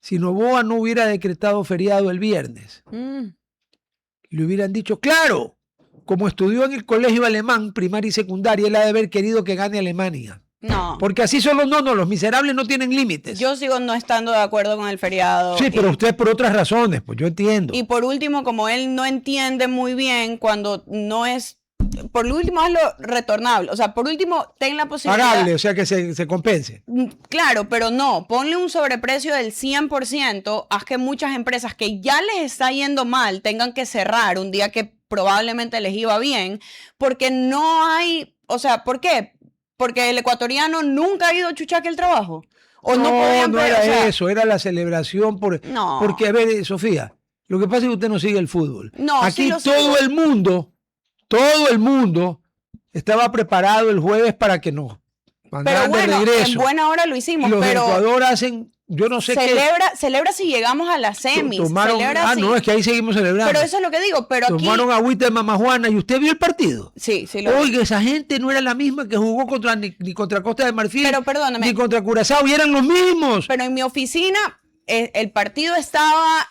Si Noboa no hubiera decretado feriado el viernes, le hubieran dicho, claro, como estudió en el colegio alemán, primaria y secundaria, él ha de haber querido que gane Alemania. No. Porque así son los miserables no tienen límites. Yo sigo no estando de acuerdo con el feriado. Sí, pero usted por otras razones, pues yo entiendo. Y por último, como él no entiende muy bien cuando no es... Por último, hazlo retornable. O sea, por último, ten la posibilidad... Pagable, o sea, que se compense. Claro, pero no. Ponle un sobreprecio del 100%. Haz que muchas empresas que ya les está yendo mal tengan que cerrar un día que probablemente les iba bien. Porque no hay... O sea, ¿por qué? Porque el ecuatoriano nunca ha ido a chuchaque el trabajo. O no podían, no era eso, era la celebración No. Porque, a ver, Sofía, lo que pasa es que usted no sigue el fútbol. No, aquí sí lo todo sigo. el mundo estaba preparado el jueves para que nos Pero mandaran bueno, de regreso. en buena hora lo Y hicimos, los de pero Ecuador hacen, yo no sé celebra si llegamos a las qué. semis. Tomaron, Celebra si... no, es que ahí seguimos celebrando. Pero eso es lo que digo, pero aquí... Tomaron agüita de Mama Juana y usted vio el partido. Sí, sí lo vi. Oiga, esa gente no era la misma que jugó ni contra Costa de Marfil, Pero perdóname. ni contra Curazao, y eran los mismos. Pero en mi oficina, el partido estaba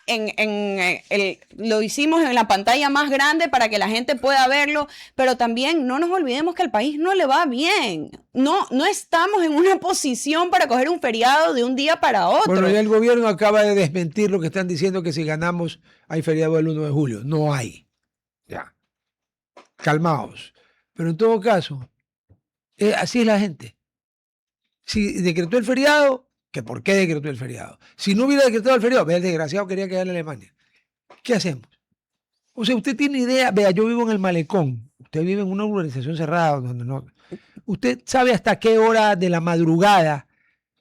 lo hicimos en la pantalla más grande para que la gente pueda verlo, pero también no nos olvidemos que al país no le va bien. No estamos en una posición para coger un feriado de un día para otro. Bueno, ya el gobierno acaba de desmentir lo que están diciendo, que si ganamos hay feriado el 1 de julio. No hay. Ya. Calmaos. Pero en todo caso, así es la gente. Si decretó el feriado, ¿que por qué decretó el feriado? Si no hubiera decretado el feriado, vea, el desgraciado quería quedar en Alemania. ¿Qué hacemos? O sea, usted tiene idea, vea, yo vivo en el Malecón, usted vive en una urbanización cerrada, donde no... Usted sabe hasta qué hora de la madrugada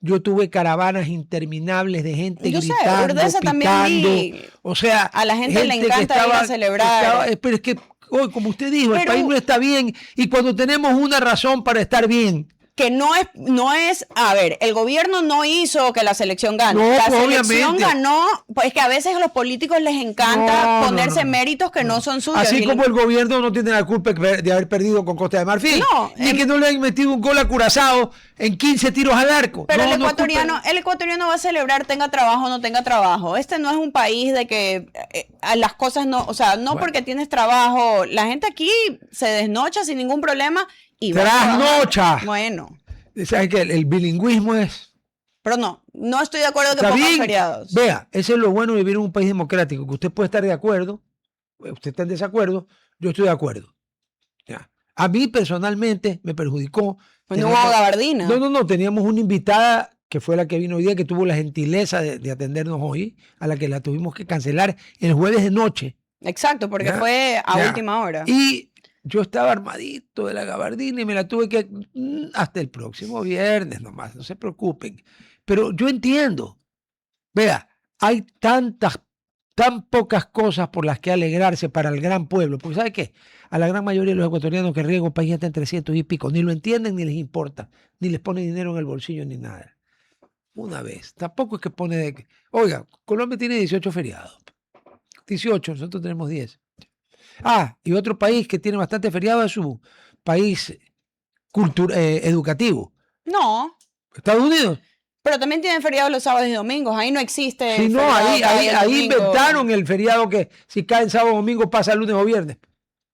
yo tuve caravanas interminables de gente Yo sé, gritando, Urdesa también pitando. vi. O sea, A la gente le que encanta ir a celebrar. pero es que, hoy, como usted dijo, el Pero- país no está bien, y cuando tenemos una razón para estar bien, que no es, a ver, el gobierno no hizo que la selección gane. No, La pues, selección obviamente. ganó, pues es que a veces a los políticos les encanta No, ponerse no. méritos que no son suyos. Así Y como el gobierno no tiene la culpa de haber perdido con Costa de Marfil. No, ni que no le hayan metido un gol a Curazao en 15 tiros al arco. Pero No, el no es culpa ecuatoriano va a celebrar tenga trabajo o no tenga trabajo. Este no es un país de que las cosas no, o sea, no Bueno. porque tienes trabajo, la gente aquí se desnocha sin ningún problema y va a Trasnocha. trabajar. Bueno, ¿Sabes qué? El bilingüismo es... pero no estoy de acuerdo que Está pongan bien. feriados. Vea, eso es lo bueno de vivir en un país democrático, que usted puede estar de acuerdo, usted está en desacuerdo, yo estoy de acuerdo. Ya. A mí personalmente me perjudicó. Pues no hubo gabardina. No, teníamos una invitada que fue la que vino hoy día, que tuvo la gentileza de atendernos hoy, a la que la tuvimos que cancelar el jueves de noche. Exacto, porque Ya, fue a ya. última hora. Y yo estaba armadito de la gabardina y me la tuve que hasta el próximo viernes nomás, no se preocupen. Pero yo entiendo. Vea, hay tan pocas cosas por las que alegrarse para el gran pueblo. Porque ¿sabe qué? A la gran mayoría de los ecuatorianos que riego el país está en 300 y pico, ni lo entienden ni les importa, ni les pone dinero en el bolsillo ni nada. Una vez, tampoco es que pone de... Oiga, Colombia tiene 18 feriados. 18, nosotros tenemos 10. Ah, y otro país que tiene bastante feriado es su país educativo. No, Estados Unidos. pero también tienen feriados los sábados y domingos. Ahí no existe. Sí, el no, feriado ahí, que hay ahí, el ahí domingo. inventaron el feriado que si cae en sábado o domingo pasa lunes o viernes.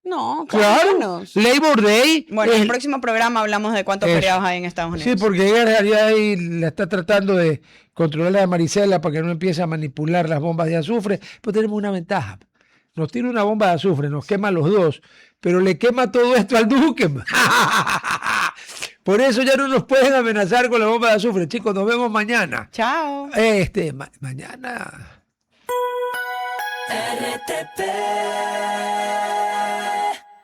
No, Claro. menos. Labor Day. Bueno, en es- el próximo programa hablamos de cuántos Eso. feriados hay en Estados Unidos. Sí, porque ella en realidad ahí la está tratando de controlar a Marisela para que no empiece a manipular las bombas de azufre. Pero tenemos una ventaja. Nos tira una bomba de azufre, nos quema a los dos, pero le quema todo esto al Duque. Por eso ya no nos pueden amenazar con la bomba de azufre. Chicos, nos vemos mañana. Chao. Mañana. RTP